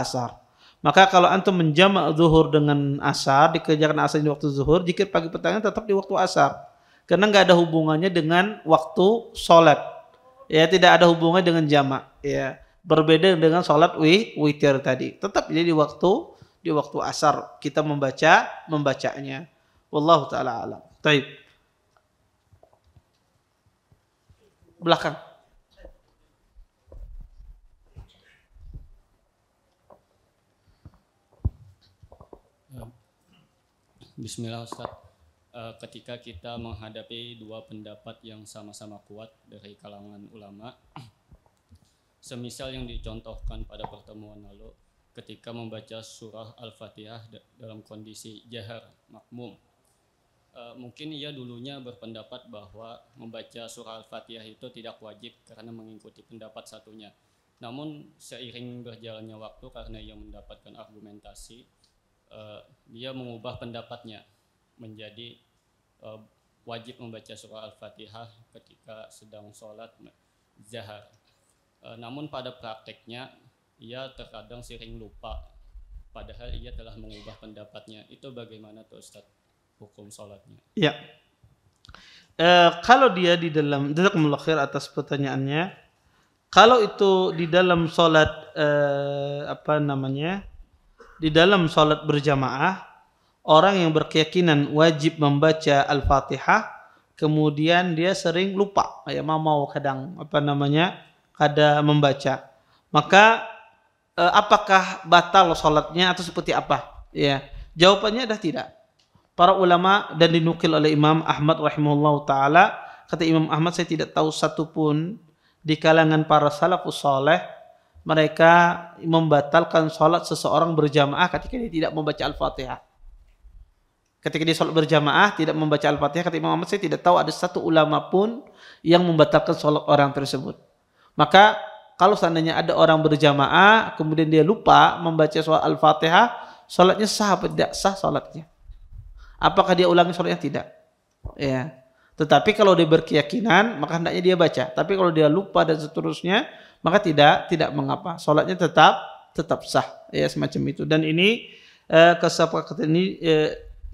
asar. Maka kalau antum menjamak zuhur dengan asar, dikerjakan asar di waktu zuhur, zikir pagi petangnya tetap di waktu asar. Karena enggak ada hubungannya dengan waktu salat. Ya, tidak ada hubungannya dengan jamak, ya. Berbeda dengan salat witir tadi. Tetap jadi di waktu asar kita membacanya. Wallahu taala alam. Baik. Belakang. Bismillah Ustaz. Ketika kita menghadapi dua pendapat yang sama-sama kuat dari kalangan ulama, semisal yang dicontohkan pada pertemuan lalu ketika membaca surah Al-Fatihah dalam kondisi jahar makmum. Mungkin ia dulunya berpendapat bahwa membaca surah Al-Fatihah itu tidak wajib karena mengikuti pendapat satunya. Namun seiring berjalannya waktu karena ia mendapatkan argumentasi, dia mengubah pendapatnya menjadi wajib membaca surah Al-Fatihah ketika sedang sholat jahar. Namun pada prakteknya ia terkadang sering lupa padahal ia telah mengubah pendapatnya. Itu bagaimana tuh Ustaz hukum sholatnya? Ya. Kalau dia di dalam, jazakumullah khair atas pertanyaannya. Kalau itu di dalam sholat di dalam sholat berjamaah, orang yang berkeyakinan wajib membaca Al-Fatihah, kemudian dia sering lupa, ya mau kadang kada membaca, maka apakah batal sholatnya atau seperti apa? Ya, jawabannya adalah tidak. Para ulama dan dinukil oleh Imam Ahmad rahimahullah taala, kata Imam Ahmad, saya tidak tahu satupun di kalangan para salafus saleh mereka membatalkan sholat seseorang berjamaah ketika dia tidak membaca Al-Fatihah. Ketika dia sholat berjamaah tidak membaca Al-Fatihah, kata Imam Ahmad, saya tidak tahu ada satu ulama pun yang membatalkan sholat orang tersebut. Maka kalau seandainya ada orang berjamaah kemudian dia lupa membaca surah Al-Fatihah, sholatnya sah atau tidak sah sholatnya? Apakah dia ulangi sholatnya? Tidak. Ya. Tetapi kalau dia berkeyakinan maka hendaknya dia baca. Tapi kalau dia lupa dan seterusnya maka tidak mengapa. Sholatnya tetap sah. Ya, semacam itu. Dan ini kesepakatan ini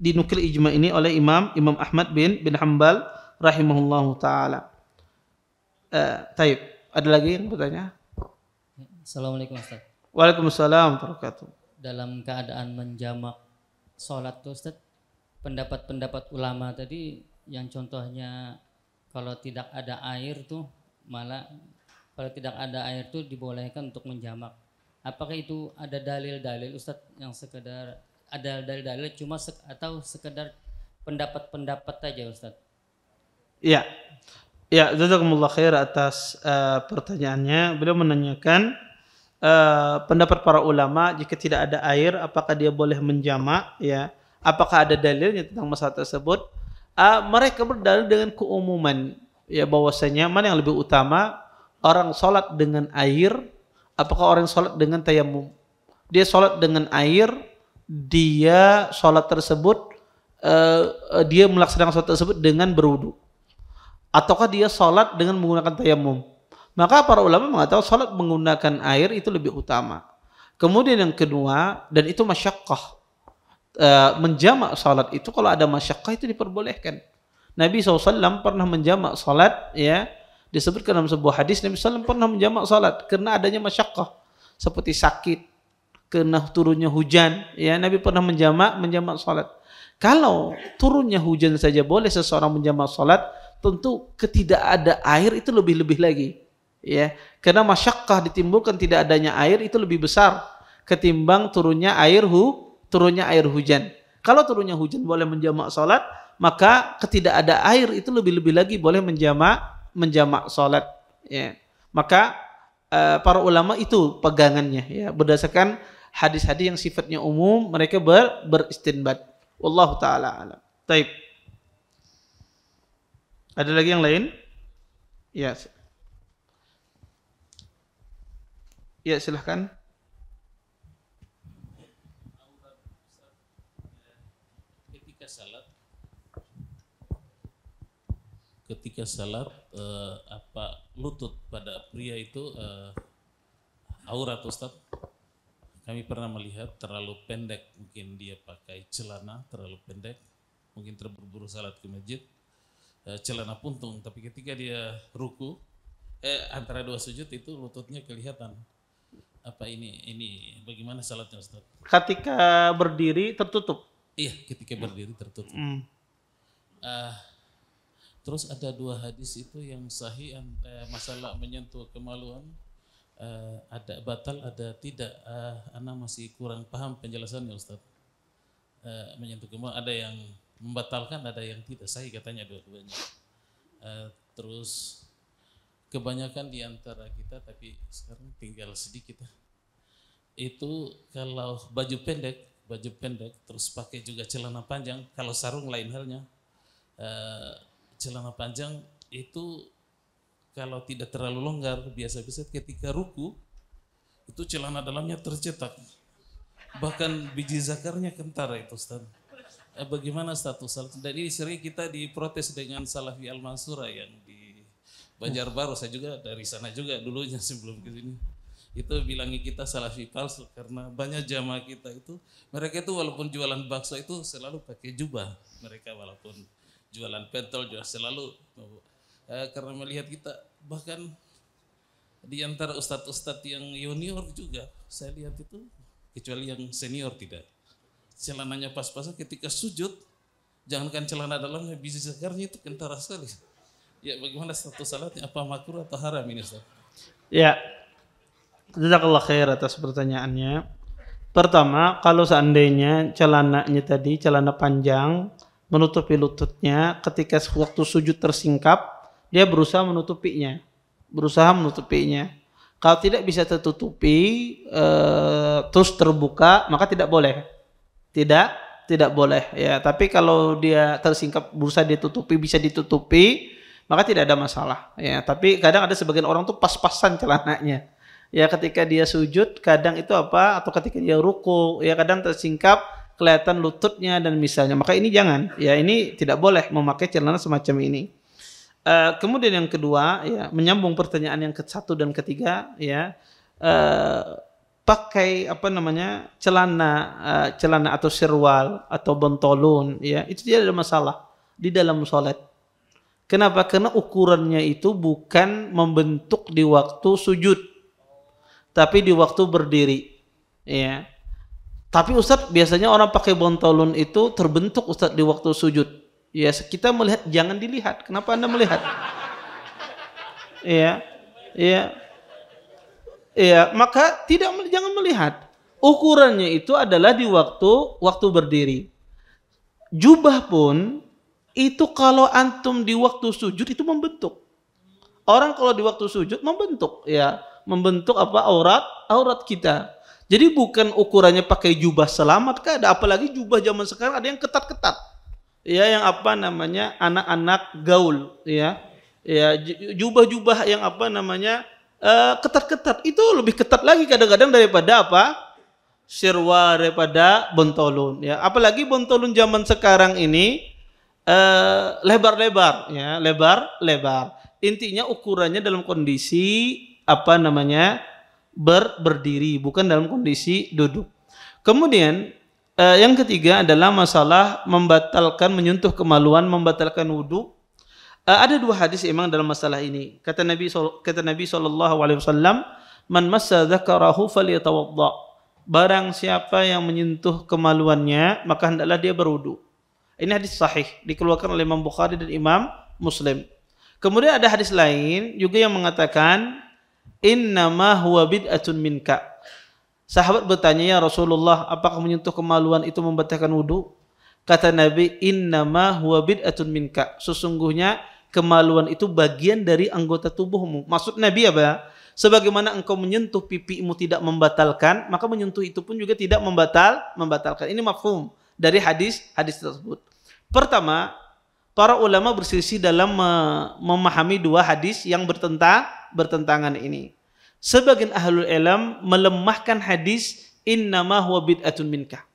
dinukil ijma ini oleh Imam Ahmad bin Hanbal rahimahullahu taala. Taib. Ada lagi yang bertanya? Assalamualaikum Ustaz. Waalaikumsalam warahmatullahi wabarakatuh. Dalam keadaan menjamak sholat tuh Ustaz, pendapat ulama tadi yang contohnya kalau tidak ada air tuh malah kalau tidak ada air tuh dibolehkan untuk menjamak. Apakah itu ada dalil-dalil Ustaz yang sekedar ada dalil-dalil cuma atau sekedar pendapat-pendapat aja Ustaz? Iya. Ya, jazakumullah khair atas pertanyaannya. Beliau menanyakan pendapat para ulama jika tidak ada air apakah dia boleh menjamak, ya. Apakah ada dalilnya tentang masalah tersebut? Mereka berdalil dengan keumuman, ya, bahwasanya mana yang lebih utama, orang sholat dengan air apakah orang sholat dengan tayamum. Dia sholat dengan air, dia sholat tersebut dia melaksanakan sholat tersebut dengan berwudu, ataukah dia sholat dengan menggunakan tayamum. Maka para ulama mengatakan sholat menggunakan air itu lebih utama. Kemudian yang kedua, dan itu masyaqqah, menjamak sholat itu kalau ada masyaqqah itu diperbolehkan. Nabi SAW pernah menjamak sholat, ya, disebutkan dalam sebuah hadis Nabi SAW pernah menjamak sholat karena adanya masyaqqah seperti sakit, karena turunnya hujan, ya, Nabi pernah menjamak sholat. Kalau turunnya hujan saja boleh seseorang menjamak sholat, tentu ketika ada air itu lebih lagi, ya, karena masyaqqah ditimbulkan tidak adanya air itu lebih besar ketimbang turunnya air hujan. Kalau turunnya hujan boleh menjamak salat, maka ketika ada air itu lebih lagi boleh menjamak salat, ya. Maka para ulama itu pegangannya, ya, berdasarkan hadis-hadis yang sifatnya umum mereka beristinbat. Wallahu taala alam. Taib. Ada lagi yang lain? Ya. Ya, silahkan. Ketika salat lutut pada pria itu aurat Ustaz. Kami pernah melihat terlalu pendek, mungkin dia pakai celana terlalu pendek, mungkin terburu-buru salat ke masjid. Celana puntung, tapi ketika dia ruku antara dua sujud itu lututnya kelihatan. Apa ini bagaimana salatnya Ustaz? Ketika berdiri tertutup. Iya, ketika berdiri tertutup. Terus ada dua hadis itu yang sahih, masalah menyentuh kemaluan, ada batal ada tidak. Ana masih kurang paham penjelasannya Ustaz. Menyentuh kemaluan ada yang membatalkan, ada yang tidak sahih katanya dua-duanya. Terus kebanyakan di antara kita, tapi sekarang tinggal sedikit ya. Itu kalau baju pendek terus pakai juga celana panjang, kalau sarung lain halnya. Celana panjang itu kalau tidak terlalu longgar, biasa-biasa ketika ruku itu celana dalamnya tercetak, bahkan biji zakarnya kentara itu Ustaz. Bagaimana status Salafi? Dan ini sering kita diprotes dengan Salafi Al-Mansura yang di Banjarbaru. Saya juga dari sana juga dulunya sebelum ke sini. Itu bilangi kita Salafi palsu karena banyak jamaah kita itu, mereka itu walaupun jualan bakso itu selalu pakai jubah. Mereka walaupun jualan pentol juga selalu karena melihat kita, bahkan di antara ustadz-ustadz yang junior juga saya lihat itu, kecuali yang senior tidak. Celananya pas-pasan ketika sujud, jangankan celana dalamnya, biji zakarnya itu kentara sekali. Ya, bagaimana status salatnya? Apa makruh atau haram ini Ustaz? Ya, jazakallah khair atas pertanyaannya. Pertama, kalau seandainya celananya tadi celana panjang menutupi lututnya, ketika waktu sujud tersingkap, dia berusaha menutupinya. Kalau tidak bisa tertutupi, terus terbuka, maka tidak boleh. Tidak boleh. Ya, tapi kalau dia tersingkap, berusaha ditutupi, bisa ditutupi, maka tidak ada masalah. Ya, tapi kadang ada sebagian orang tuh pas-pasan celananya. Ya, ketika dia sujud, kadang itu atau ketika dia ruku, ya kadang tersingkap, kelihatan lututnya dan misalnya. Maka ini jangan. Ya, ini tidak boleh memakai celana semacam ini. Kemudian yang kedua, ya menyambung pertanyaan yang ke-1 dan ke-3, ya pakai celana atau sirwal atau bentolun, ya itu tidak ada masalah di dalam sholat. Kenapa? Karena ukurannya itu bukan membentuk di waktu sujud, tapi di waktu berdiri. Ya. Tapi Ustadz, biasanya orang pakai bentolun itu terbentuk Ustadz di waktu sujud. Ya, kita melihat, jangan dilihat. Kenapa Anda melihat? Maka jangan melihat. Ukurannya itu adalah di waktu berdiri. Jubah pun itu kalau antum di waktu sujud itu membentuk. Orang kalau di waktu sujud membentuk, ya, membentuk aurat kita. Jadi bukan ukurannya pakai jubah selamat, ada apalagi jubah zaman sekarang ada yang ketat-ketat. Ya, yang anak-anak gaul, ya. Ya, jubah-jubah yang ketat-ketat itu lebih ketat lagi kadang-kadang daripada sirwal, daripada bentolun, ya. Apalagi bentolun zaman sekarang ini lebar-lebar, ya, lebar-lebar. Intinya ukurannya dalam kondisi berdiri, bukan dalam kondisi duduk. Kemudian yang ketiga adalah masalah menyentuh kemaluan, membatalkan wudu. Ada 2 hadis memang dalam masalah ini. Kata Nabi SAW, man massa dzakarahu falyatawadda. Barang siapa yang menyentuh kemaluannya, maka hendaklah dia berwudu. Ini hadis sahih, dikeluarkan oleh Imam Bukhari dan Imam Muslim. Kemudian ada hadis lain juga yang mengatakan, innama huwa bid'atun minka. Sahabat bertanya, ya Rasulullah, apakah menyentuh kemaluan itu membatalkan wudu? Kata Nabi, innama huwa bid'atun minka. Sesungguhnya kemaluan itu bagian dari anggota tubuhmu. Maksud Nabi apa? Sebagaimana engkau menyentuh pipimu tidak membatalkan, maka menyentuh itu pun juga tidak membatalkan. Ini mafhum dari hadis tersebut. Pertama, para ulama berselisih dalam memahami 2 hadis yang bertentangan ini. Sebagian ahlul ilm melemahkan hadis innama huwa bid'atun minka.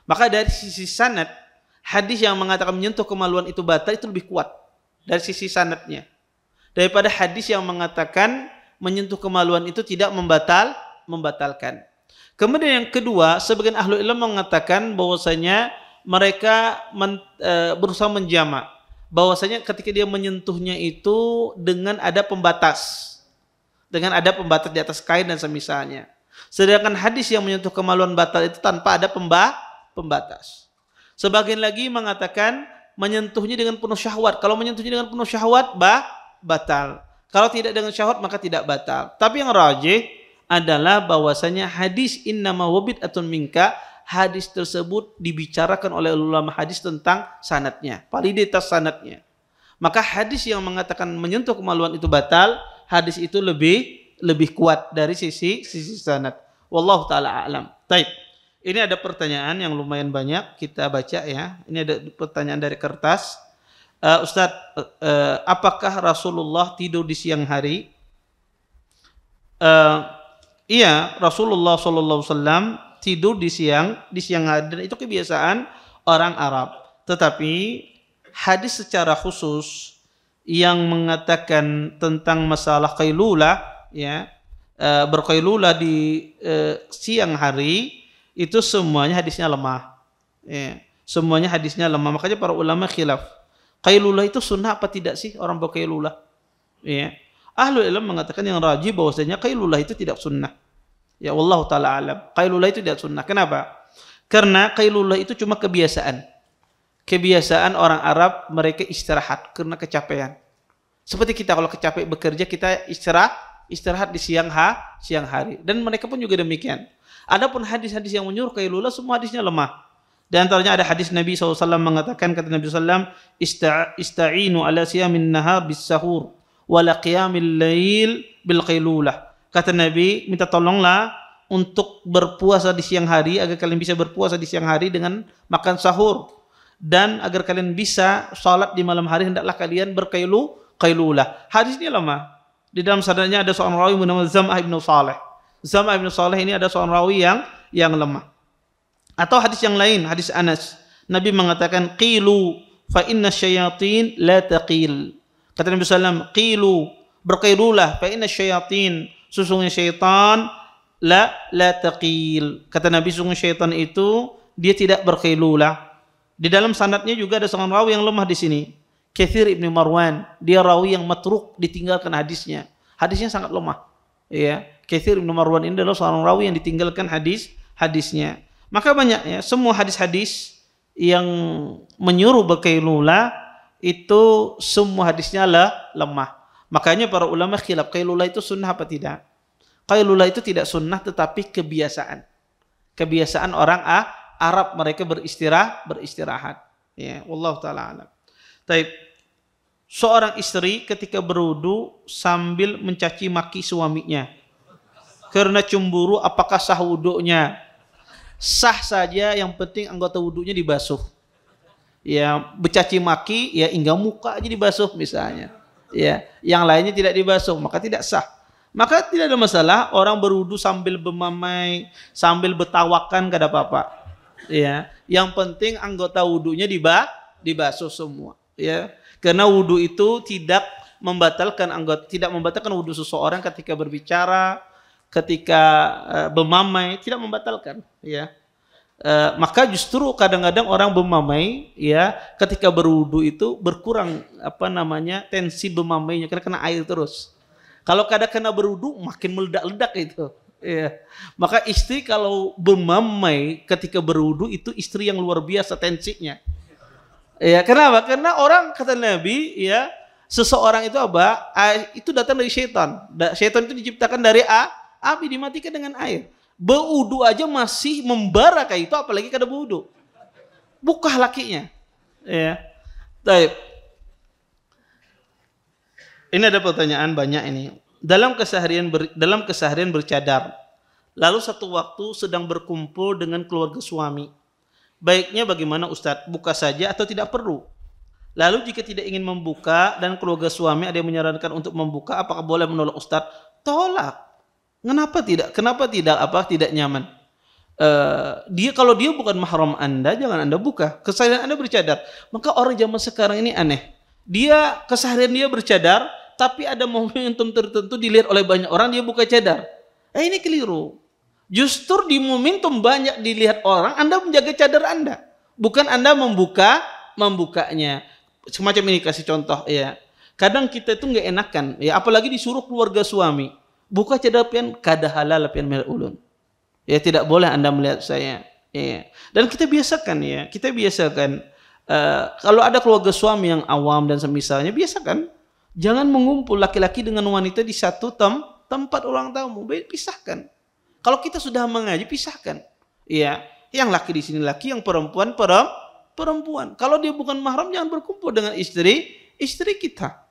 Maka dari sisi sanad, hadis yang mengatakan menyentuh kemaluan itu batal itu lebih kuat dari sisi sanadnya daripada hadis yang mengatakan menyentuh kemaluan itu tidak membatalkan. Kemudian yang kedua, sebagian ahlul ilm mengatakan bahwasanya mereka berusaha menjamak, bahwasanya ketika dia menyentuhnya itu dengan ada pembatas di atas kain dan semisalnya. Sedangkan hadis yang menyentuh kemaluan batal itu tanpa ada pembatas. Sebagian lagi mengatakan menyentuhnya dengan penuh syahwat. Kalau menyentuhnya dengan penuh syahwat batal. Kalau tidak dengan syahwat maka tidak batal. Tapi yang rajih adalah bahwasanya hadis innama huwa bid'atun minka, hadis tersebut dibicarakan oleh ulama hadis tentang sanadnya, validitas sanadnya. Maka hadis yang mengatakan menyentuh kemaluan itu batal, hadis itu lebih kuat dari sisi sanad. Wallahu taala a'lam. Taib. Ini ada pertanyaan yang lumayan banyak, kita baca ya. Ini ada pertanyaan dari kertas. Ustadz, apakah Rasulullah tidur di siang hari? Iya, Rasulullah SAW tidur di siang hari, dan itu kebiasaan orang Arab. Tetapi hadis secara khusus yang mengatakan tentang masalah qailulah, ya, berqailulah di siang hari, itu semuanya hadisnya lemah. Ya, semuanya hadisnya lemah. Makanya para ulama khilaf. Qailulah itu sunnah apa tidak sih orang berqailulah? Ya. Ahlul ilm mengatakan yang rajih bahwasanya qailulah itu tidak sunnah. Ya, wallahu taala alam. Qailulah itu tidak sunnah. Kenapa? Karena qailulah itu cuma kebiasaan. Kebiasaan orang Arab, mereka istirahat karena kecapean. Seperti kita kalau kecapean bekerja, kita istirahat di siang hari. Dan mereka pun juga demikian. Adapun hadis-hadis yang menyuruh qailulah, semua hadisnya lemah. Di antaranya ada hadis Nabi SAW mengatakan, kata Nabi SAW, ista'inu ala siyamin nahar bis sahur wala qiyamil lail bil qailulah. Kata Nabi, minta tolonglah untuk berpuasa di siang hari, agar kalian bisa berpuasa di siang hari dengan makan sahur, dan agar kalian bisa salat di malam hari, hendaklah kalian berqailulah. Hadis ini lemah. Di dalam sanadnya ada seorang rawi bernama Zam'ah ibn Saleh. Zam'ah ibn Saleh ini ada seorang rawi yang lemah. Atau hadis yang lain, hadis Anas. Nabi mengatakan, qilu fa inna syayatin la taqil. Kata Nabi SAW, qilu, berqailulah, fa inna syayatin, sesungguhnya syaitan la taqil. Kata Nabi, sesungguhnya syaitan itu dia tidak berqailulah. Di dalam sanadnya juga ada seorang rawi yang lemah di sini. Katsir ibn Marwan, dia rawi yang matruk, ditinggalkan hadisnya. Hadisnya sangat lemah. Ya, Katsir ibn Marwan ini adalah seorang rawi yang ditinggalkan hadisnya. Maka banyak ya, semua hadis-hadis yang menyuruh berqailulah itu semua hadisnya lemah. Makanya para ulama khilaf, qailulah itu sunnah apa tidak? Qailulah itu tidak sunnah, tetapi kebiasaan. Kebiasaan orang Arab, mereka beristirahat. Ya, wallahu taala alam. Taib. Seorang istri ketika berwudu sambil mencaci maki suaminya karena cemburu, apakah sah wudunya? Sah saja, yang penting anggota wudunya dibasuh. Ya, bercaci maki, ya hingga muka aja dibasuh misalnya. Ya, yang lainnya tidak dibasuh, maka tidak sah. Maka tidak ada masalah orang berwudu sambil bermamai, sambil bertawakan, gak ada apa-apa. Ya, yang penting anggota wudunya dibasuh semua. Ya, karena wudu itu tidak membatalkan wudu seseorang ketika berbicara, ketika bermamai, tidak membatalkan. Ya, maka justru kadang-kadang orang bermamai, ya, ketika berwudu itu berkurang tensi bermamainya karena kena air terus. Kalau kena berwudu makin meledak-ledak itu. Ya. Maka istri kalau bermamai ketika berwudu itu istri yang luar biasa tensinya. Ya, kenapa? Karena orang, kata Nabi, ya, seseorang itu apa? Itu datang dari syaitan. Syaitan itu diciptakan dari api, dimatikan dengan air. Berwudu aja masih membara kayak itu, apalagi kada berwudu. Bukah lakinya. Ya. Baik. Ini ada pertanyaan banyak ini. Dalam keseharian bercadar, lalu satu waktu sedang berkumpul dengan keluarga suami. Baiknya bagaimana Ustadz? Buka saja atau tidak perlu? Lalu jika tidak ingin membuka dan keluarga suami ada yang menyarankan untuk membuka, apakah boleh menolak Ustadz? Tolak. Kenapa tidak nyaman? Kalau dia bukan mahram Anda, jangan Anda buka. Keseharian Anda bercadar. Maka orang zaman sekarang ini aneh. Keseharian dia bercadar, tapi ada momentum tertentu dilihat oleh banyak orang dia buka cadar. Ini keliru. Justru di momentum banyak dilihat orang, Anda menjaga cadar Anda, bukan Anda membukanya. Semacam ini, kasih contoh ya. Kadang kita itu nggak enakan, ya, apalagi disuruh keluarga suami buka cadar pian kada halal pian mel ulun. Ya, tidak boleh Anda melihat saya. Ya. Dan kita biasakan kalau ada keluarga suami yang awam dan semisalnya, biasakan jangan mengumpul laki-laki dengan wanita di satu tempat ulang tamu, pisahkan. Kalau kita sudah mengaji, pisahkan. Iya, yang laki di sini laki, yang perempuan perempuan. Kalau dia bukan mahram, jangan berkumpul dengan istri kita.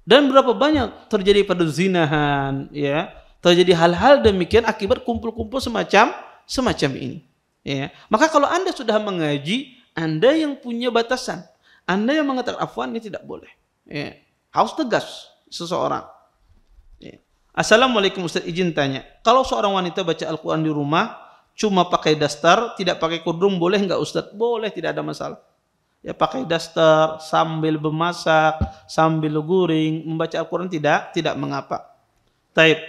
Dan berapa banyak terjadi pada zinahan, ya, terjadi hal-hal demikian akibat kumpul-kumpul semacam ini. Ya. Maka kalau Anda sudah mengaji, Anda yang punya batasan, Anda yang mengatakan afwan ini tidak boleh. Ya. Harus tegas seseorang. Ya. Assalamualaikum Ustaz, izin tanya, kalau seorang wanita baca Al-Quran di rumah cuma pakai daster, tidak pakai kerudung, boleh nggak Ustaz? Boleh, tidak ada masalah. Ya, pakai daster sambil memasak, sambil guring, membaca Al-Quran tidak mengapa. Taib.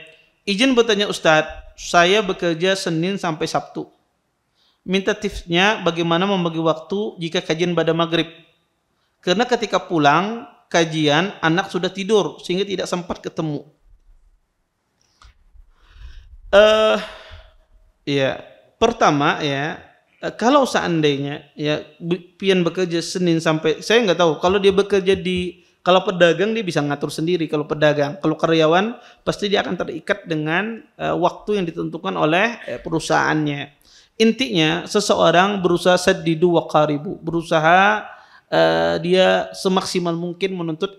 Izin bertanya Ustaz, saya bekerja Senin sampai Sabtu. Minta tipsnya bagaimana membagi waktu jika kajian pada maghrib. Karena ketika pulang kajian anak sudah tidur sehingga tidak sempat ketemu. Ya, pertama ya, kalau seandainya ya pian bekerja Senin sampai, saya nggak tahu kalau dia bekerja kalau pedagang dia bisa ngatur sendiri. Kalau pedagang, kalau karyawan pasti dia akan terikat dengan waktu yang ditentukan oleh perusahaannya. Intinya seseorang berusaha saddidu wa qaribu, berusaha dia semaksimal mungkin menuntut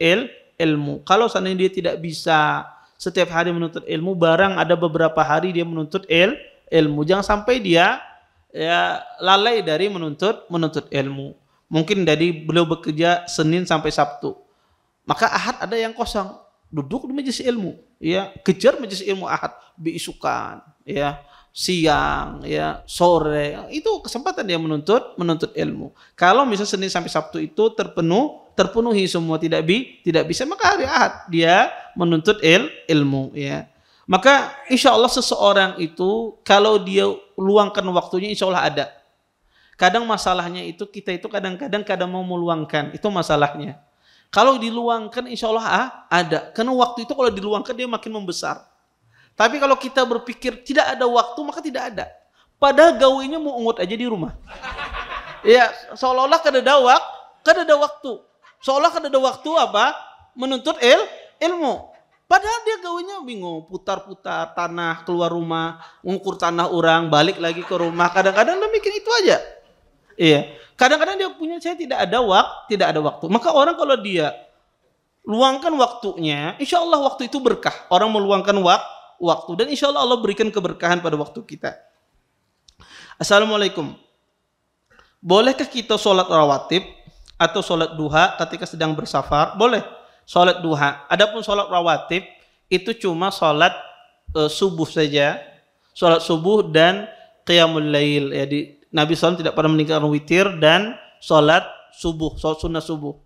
ilmu. Kalau seandainya dia tidak bisa setiap hari menuntut ilmu, barang ada beberapa hari dia menuntut ilmu. Jangan sampai dia ya lalai dari menuntut ilmu. Mungkin dari beliau bekerja Senin sampai Sabtu, maka Ahad ada yang kosong, duduk di majelis ilmu, ya, kejar majelis ilmu Ahad, beisukan, ya, siang, ya, sore, itu kesempatan dia menuntut ilmu. Kalau misalnya Senin sampai Sabtu itu terpenuhi semua, tidak bisa, maka hari Ahad dia menuntut ilmu, ya. Maka insya Allah seseorang itu kalau dia luangkan waktunya, insya Allah ada. Kadang masalahnya itu kita itu kadang mau meluangkan, itu masalahnya. Kalau diluangkan insya Allah ada, karena waktu itu kalau diluangkan dia makin membesar. Tapi kalau kita berpikir tidak ada waktu, maka tidak ada. Padahal gawinya mau ungut aja di rumah. Ya, seolah-olah kada ada waktu. Seolah kada ada waktu apa? Menuntut ilmu. Padahal dia gawinya bingung, putar-putar tanah, keluar rumah, mengukur tanah orang, balik lagi ke rumah. Kadang-kadang dia mikir itu aja. Iya. Kadang-kadang dia punya, saya tidak ada waktu. Maka orang kalau dia luangkan waktunya, insya Allah waktu itu berkah. Orang meluangkan waktu dan insya Allah berikan keberkahan pada waktu kita. Assalamualaikum. Bolehkah kita sholat rawatib atau sholat duha ketika sedang bersafar? Boleh. Sholat duha. Adapun sholat rawatib itu cuma sholat subuh saja. Sholat subuh dan qiyamul lail. Ya, Nabi SAW tidak pernah meninggalkan witir dan sholat subuh, sholat sunnah subuh.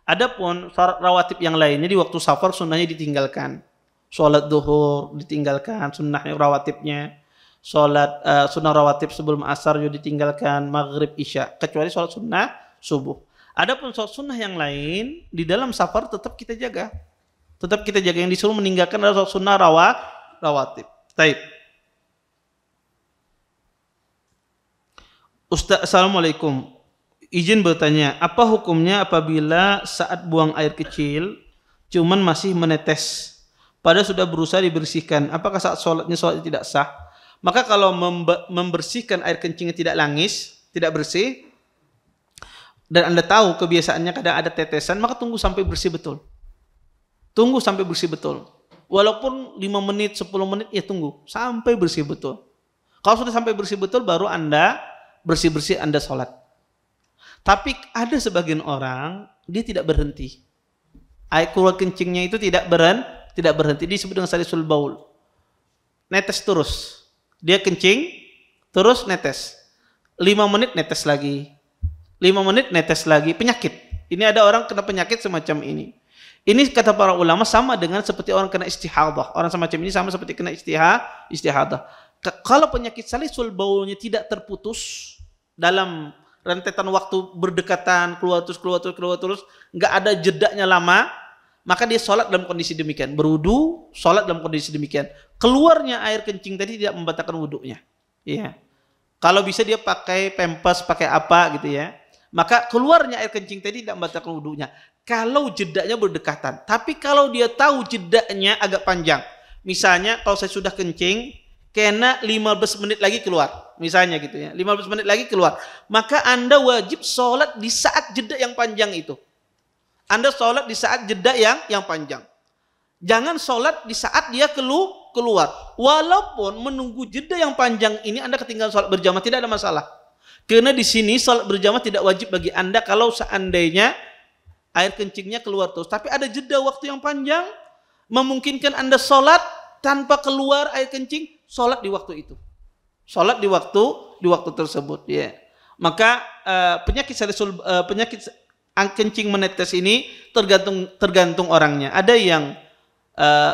Adapun sholat rawatib yang lainnya di waktu safar sunnahnya ditinggalkan. Sholat duhur ditinggalkan, sunnahnya rawatibnya. Sholat sunnah rawatib sebelum asar juga ditinggalkan, maghrib, isya. Kecuali sholat sunnah subuh. Adapun sholat sunnah yang lain di dalam safar tetap kita jaga. Tetap kita jaga, yang disuruh meninggalkan adalah sholat sunnah rawatib. Taib. Ustaz, Assalamualaikum. Izin bertanya, apa hukumnya apabila saat buang air kecil cuman masih menetes, padahal sudah berusaha dibersihkan? Apakah saat sholatnya tidak sah? Maka kalau membersihkan air kencingnya tidak bersih, dan Anda tahu kebiasaannya kadang ada tetesan, maka tunggu sampai bersih betul. Tunggu sampai bersih betul. Walaupun 5 menit, 10 menit, ya tunggu sampai bersih betul. Kalau sudah sampai bersih betul, baru Anda bersih-bersih, Anda sholat. Tapi ada sebagian orang, dia tidak berhenti. Air keluar kencingnya itu tidak berhenti. Disebut dengan salisul baul. Netes terus. Dia kencing, terus netes. 5 menit netes lagi. 5 menit netes lagi. Penyakit. Ini ada orang kena penyakit semacam ini. Ini kata para ulama sama dengan seperti orang kena istihadah. Orang semacam ini sama seperti kena istihadah. Kalau penyakit salisul baulnya tidak terputus dalam rentetan waktu berdekatan, keluar terus, nggak ada jedanya lama, maka dia sholat dalam kondisi demikian. Berwudu, sholat dalam kondisi demikian. Keluarnya air kencing tadi tidak membatalkan wudunya. Ya. Kalau bisa dia pakai pempes, pakai apa gitu ya. Maka keluarnya air kencing tadi tidak membatalkan wudunya. Kalau jedanya berdekatan. Tapi kalau dia tahu jedanya agak panjang. Misalnya kalau saya sudah kencing, kena 15 menit lagi keluar. Misalnya gitu ya. 15 menit lagi keluar. Maka Anda wajib sholat di saat jeda yang panjang itu. Anda sholat di saat jeda yang panjang. Jangan sholat di saat dia keluar. Walaupun menunggu jeda yang panjang ini Anda ketinggalan sholat berjamaah, tidak ada masalah. Karena di sini sholat berjamaah tidak wajib bagi Anda kalau seandainya air kencingnya keluar terus. Tapi ada jeda waktu yang panjang, memungkinkan Anda sholat tanpa keluar air kencing, sholat di waktu itu. Sholat di waktu tersebut. Ya. Maka penyakit kencing menetes ini tergantung orangnya. Ada yang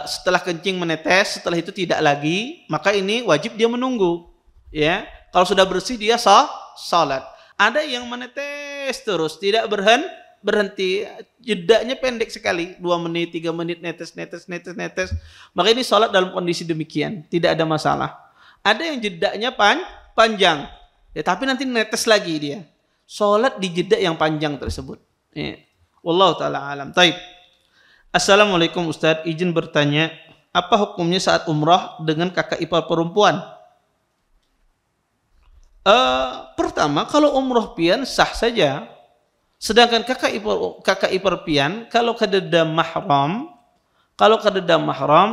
setelah kencing menetes, setelah itu tidak lagi, maka ini wajib dia menunggu. Ya, kalau sudah bersih dia salat. Ada yang menetes terus, tidak berhenti, jedanya pendek sekali, 2 menit, 3 menit netes. Maka ini salat dalam kondisi demikian, tidak ada masalah. Ada yang jedanya panjang, ya, tapi nanti netes lagi dia. Salat di jeda yang panjang tersebut. Ya. Wallahu taala alam. Taib. Assalamualaikum Ustadz, izin bertanya, apa hukumnya saat umrah dengan kakak ipar perempuan? Pertama, kalau umrah pian sah saja. Sedangkan kakak ipar pian, kalau kadeda mahram,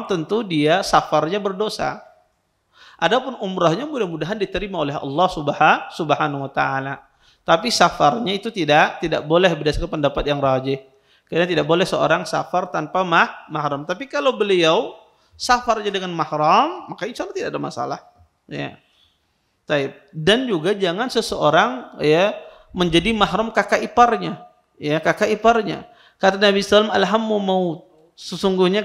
tentu dia safarnya berdosa. Adapun umrahnya mudah-mudahan diterima oleh Allah Subhanahu wa taala. Tapi safarnya itu tidak boleh berdasarkan pendapat yang rajih. Karena tidak boleh seorang safar tanpa mahram. Tapi kalau beliau safarnya dengan mahram, maka insya Allah tidak ada masalah. Ya. Dan juga jangan seseorang ya menjadi mahram kakak iparnya. Ya, kakak iparnya. Kata Nabi SAW, alhammu maut. Sesungguhnya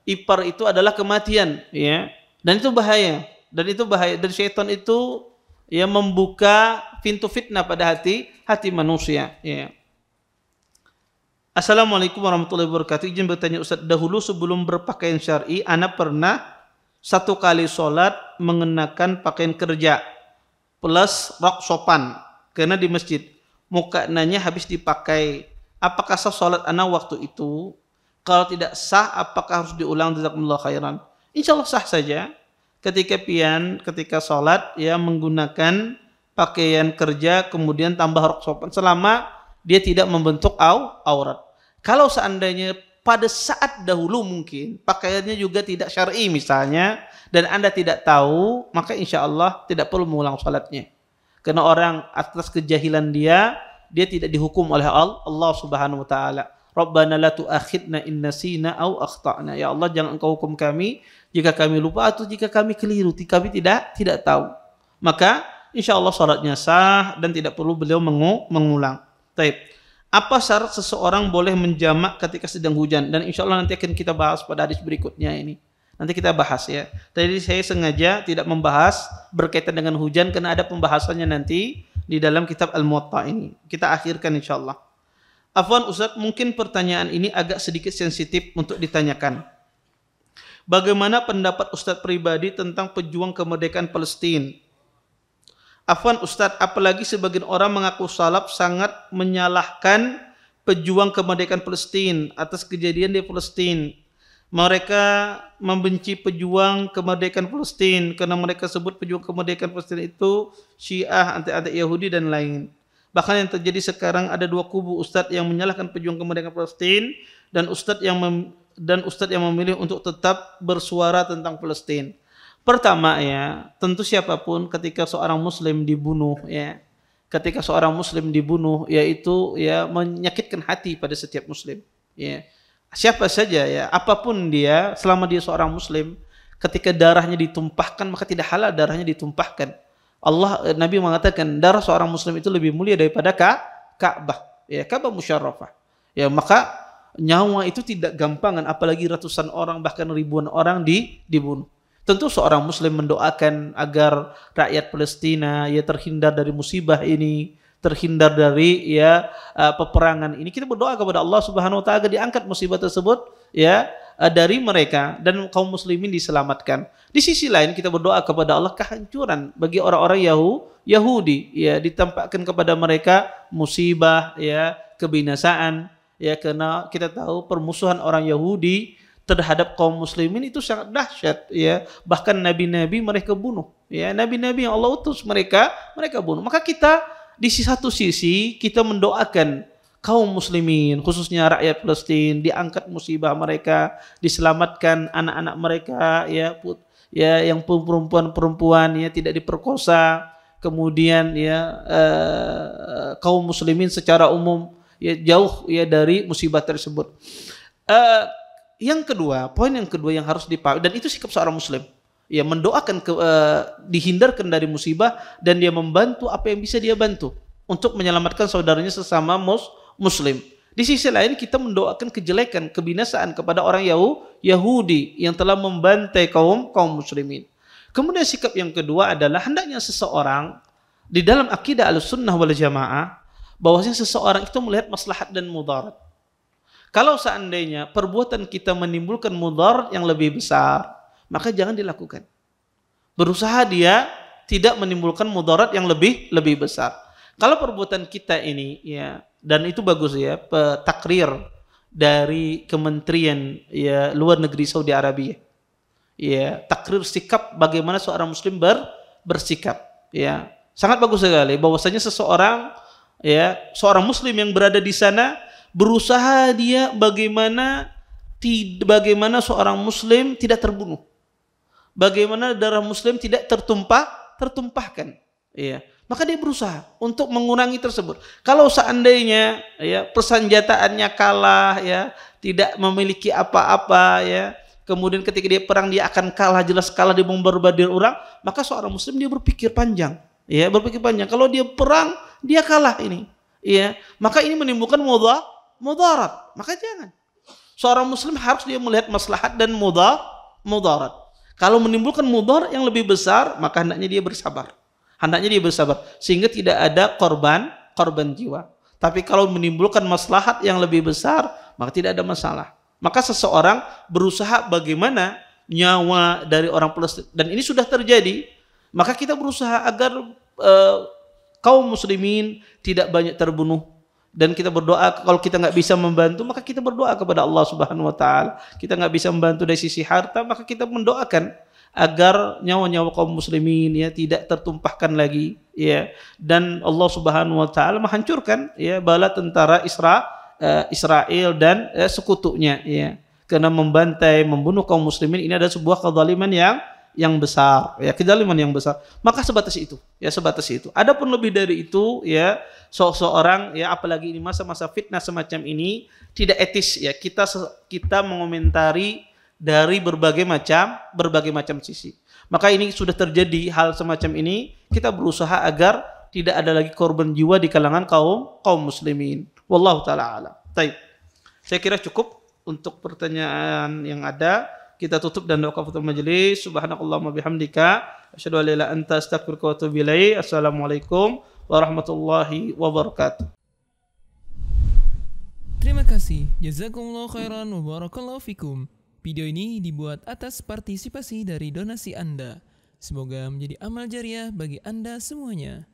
ipar itu adalah kematian. Ya. Dan itu bahaya. Dan syaitan itu ya membuka pintu fitnah pada hati manusia. Ya. Assalamualaikum warahmatullahi wabarakatuh. Izin bertanya Ustaz, dahulu sebelum berpakaian syar'i, ana pernah 1 kali sholat mengenakan pakaian kerja plus rok sopan karena di masjid. Mukanya habis dipakai. Apakah sah sholat ana waktu itu? Kalau tidak sah, apakah harus diulang? Jazakumullah khairan. Insya Allah sah saja. Ketika sholat ya menggunakan pakaian kerja kemudian tambah rok sopan selama dia tidak membentuk aurat. Kalau seandainya pada saat dahulu mungkin pakaiannya juga tidak syar'i misalnya dan Anda tidak tahu, maka insya Allah tidak perlu mengulang salatnya. Karena orang atas kejahilan dia tidak dihukum oleh Allah Subhanahu wa taala. Rabbana la tu'akhidna in nasina aw akhtana. Ya Allah, jangan Engkau hukum kami jika kami lupa atau jika kami keliru, kami tidak tahu. Maka insya Allah salatnya sah dan tidak perlu beliau mengulang. Taib. Apa syarat seseorang boleh menjamak ketika sedang hujan? Dan insya Allah nanti akan kita bahas pada hadis berikutnya ini. Nanti kita bahas ya. Tadi saya sengaja tidak membahas berkaitan dengan hujan karena ada pembahasannya nanti di dalam kitab Al-Muwatta ini. Kita akhirkan insya Allah. Afwan Ustaz, mungkin pertanyaan ini agak sedikit sensitif untuk ditanyakan. Bagaimana pendapat Ustaz pribadi tentang pejuang kemerdekaan Palestina? Afwan Ustadz, apalagi sebagian orang mengaku salaf sangat menyalahkan pejuang kemerdekaan Palestina atas kejadian di Palestina. Mereka membenci pejuang kemerdekaan Palestina karena mereka sebut pejuang kemerdekaan Palestina itu Syiah, anti Yahudi dan lain. Bahkan yang terjadi sekarang ada 2 kubu, Ustadz yang menyalahkan pejuang kemerdekaan Palestina dan Ustadz yang memilih untuk tetap bersuara tentang Palestina. Pertama ya, tentu siapapun ketika seorang muslim dibunuh ya, itu ya menyakitkan hati pada setiap muslim ya. Siapa saja ya, apapun dia, selama dia seorang muslim, ketika darahnya ditumpahkan maka tidak halal darahnya ditumpahkan. Nabi mengatakan darah seorang muslim itu lebih mulia daripada Ka'bah, ya, Ka'bah musyarrafah. Ya, maka nyawa itu tidak gampangan, apalagi ratusan orang bahkan ribuan orang dibunuh. Tentu seorang muslim mendoakan agar rakyat Palestina ya terhindar dari musibah ini, terhindar dari ya peperangan ini. Kita berdoa kepada Allah Subhanahu wa taala agar diangkat musibah tersebut ya dari mereka dan kaum muslimin diselamatkan. Di sisi lain kita berdoa kepada Allah kehancuran bagi orang-orang Yahudi ya, ditampakkan kepada mereka musibah ya, kebinasaan ya, karena kita tahu permusuhan orang Yahudi terhadap kaum muslimin itu sangat dahsyat ya, bahkan nabi-nabi mereka bunuh ya, nabi-nabi yang Allah utus mereka bunuh. Maka kita di satu sisi kita mendoakan kaum muslimin, khususnya rakyat Palestina, diangkat musibah mereka, diselamatkan anak-anak mereka, ya yang perempuan-perempuan ya tidak diperkosa, kemudian ya kaum muslimin secara umum ya jauh ya dari musibah tersebut. Yang kedua, poin yang kedua yang harus dipahami, dan itu sikap seorang muslim, ya mendoakan dihindarkan dari musibah dan dia membantu apa yang bisa dia bantu untuk menyelamatkan saudaranya sesama muslim. Di sisi lain kita mendoakan kejelekan, kebinasaan kepada orang Yahudi yang telah membantai kaum muslimin. Kemudian sikap yang kedua adalah hendaknya seseorang di dalam akidah Ahlussunnah wal Jamaah bahwasanya seseorang itu melihat maslahat dan mudarat. Kalau seandainya perbuatan kita menimbulkan mudarat yang lebih besar, maka jangan dilakukan. Berusaha dia tidak menimbulkan mudarat yang lebih besar. Kalau perbuatan kita ini ya, dan itu bagus ya, takrir dari Kementerian ya Luar Negeri Saudi Arabia. Ya, takrir sikap bagaimana seorang muslim bersikap, ya. Sangat bagus sekali bahwasanya seorang muslim yang berada di sana berusaha dia bagaimana seorang muslim tidak terbunuh. Bagaimana darah muslim tidak tertumpahkan, ya. Maka dia berusaha untuk mengurangi tersebut. Kalau seandainya ya persenjataannya kalah, ya tidak memiliki apa-apa, ya kemudian ketika dia perang dia akan kalah, jelas kalah di bombardir orang, maka seorang muslim dia berpikir panjang, ya berpikir panjang. Kalau dia perang dia kalah ini, ya maka ini menimbulkan mudarat. Maka jangan. Seorang muslim harus dia melihat maslahat dan mudarat. Kalau menimbulkan mudarat yang lebih besar, maka hendaknya dia bersabar. Sehingga tidak ada korban jiwa. Tapi kalau menimbulkan maslahat yang lebih besar, maka tidak ada masalah. Maka seseorang berusaha bagaimana nyawa dari orang Palestina, dan ini sudah terjadi, maka kita berusaha agar kaum muslimin tidak banyak terbunuh. Dan kita berdoa, kalau kita nggak bisa membantu, maka kita berdoa kepada Allah Subhanahu Wa Taala. Kita nggak bisa membantu dari sisi harta, maka kita mendoakan agar nyawa-nyawa kaum muslimin ya tidak tertumpahkan lagi, ya, dan Allah Subhanahu Wa Taala menghancurkan ya bala tentara Israel dan sekutunya, ya, karena membunuh kaum muslimin. Ini adalah sebuah kezaliman yang besar, ya, kezaliman yang besar. Maka sebatas itu. Adapun lebih dari itu, ya, seorang ya apalagi ini masa-masa fitnah semacam ini tidak etis, ya, kita mengomentari dari berbagai macam sisi. Maka ini sudah terjadi hal semacam ini, kita berusaha agar tidak ada lagi korban jiwa di kalangan kaum muslimin. Wallahu taala alam. Baik. Saya kira cukup untuk pertanyaan yang ada. Kita tutup dan doa kafatul majelis. Subhanakallahumma bihamdika asyhadu an la ilaha illa anta astaghfiruka wa atubu ilaik. Assalamualaikum warahmatullahi wabarakatuh. Terima kasih. Jazakumullah khairan wa barakallahu fikum. Video ini dibuat atas partisipasi dari donasi Anda. Semoga menjadi amal jariah bagi Anda semuanya.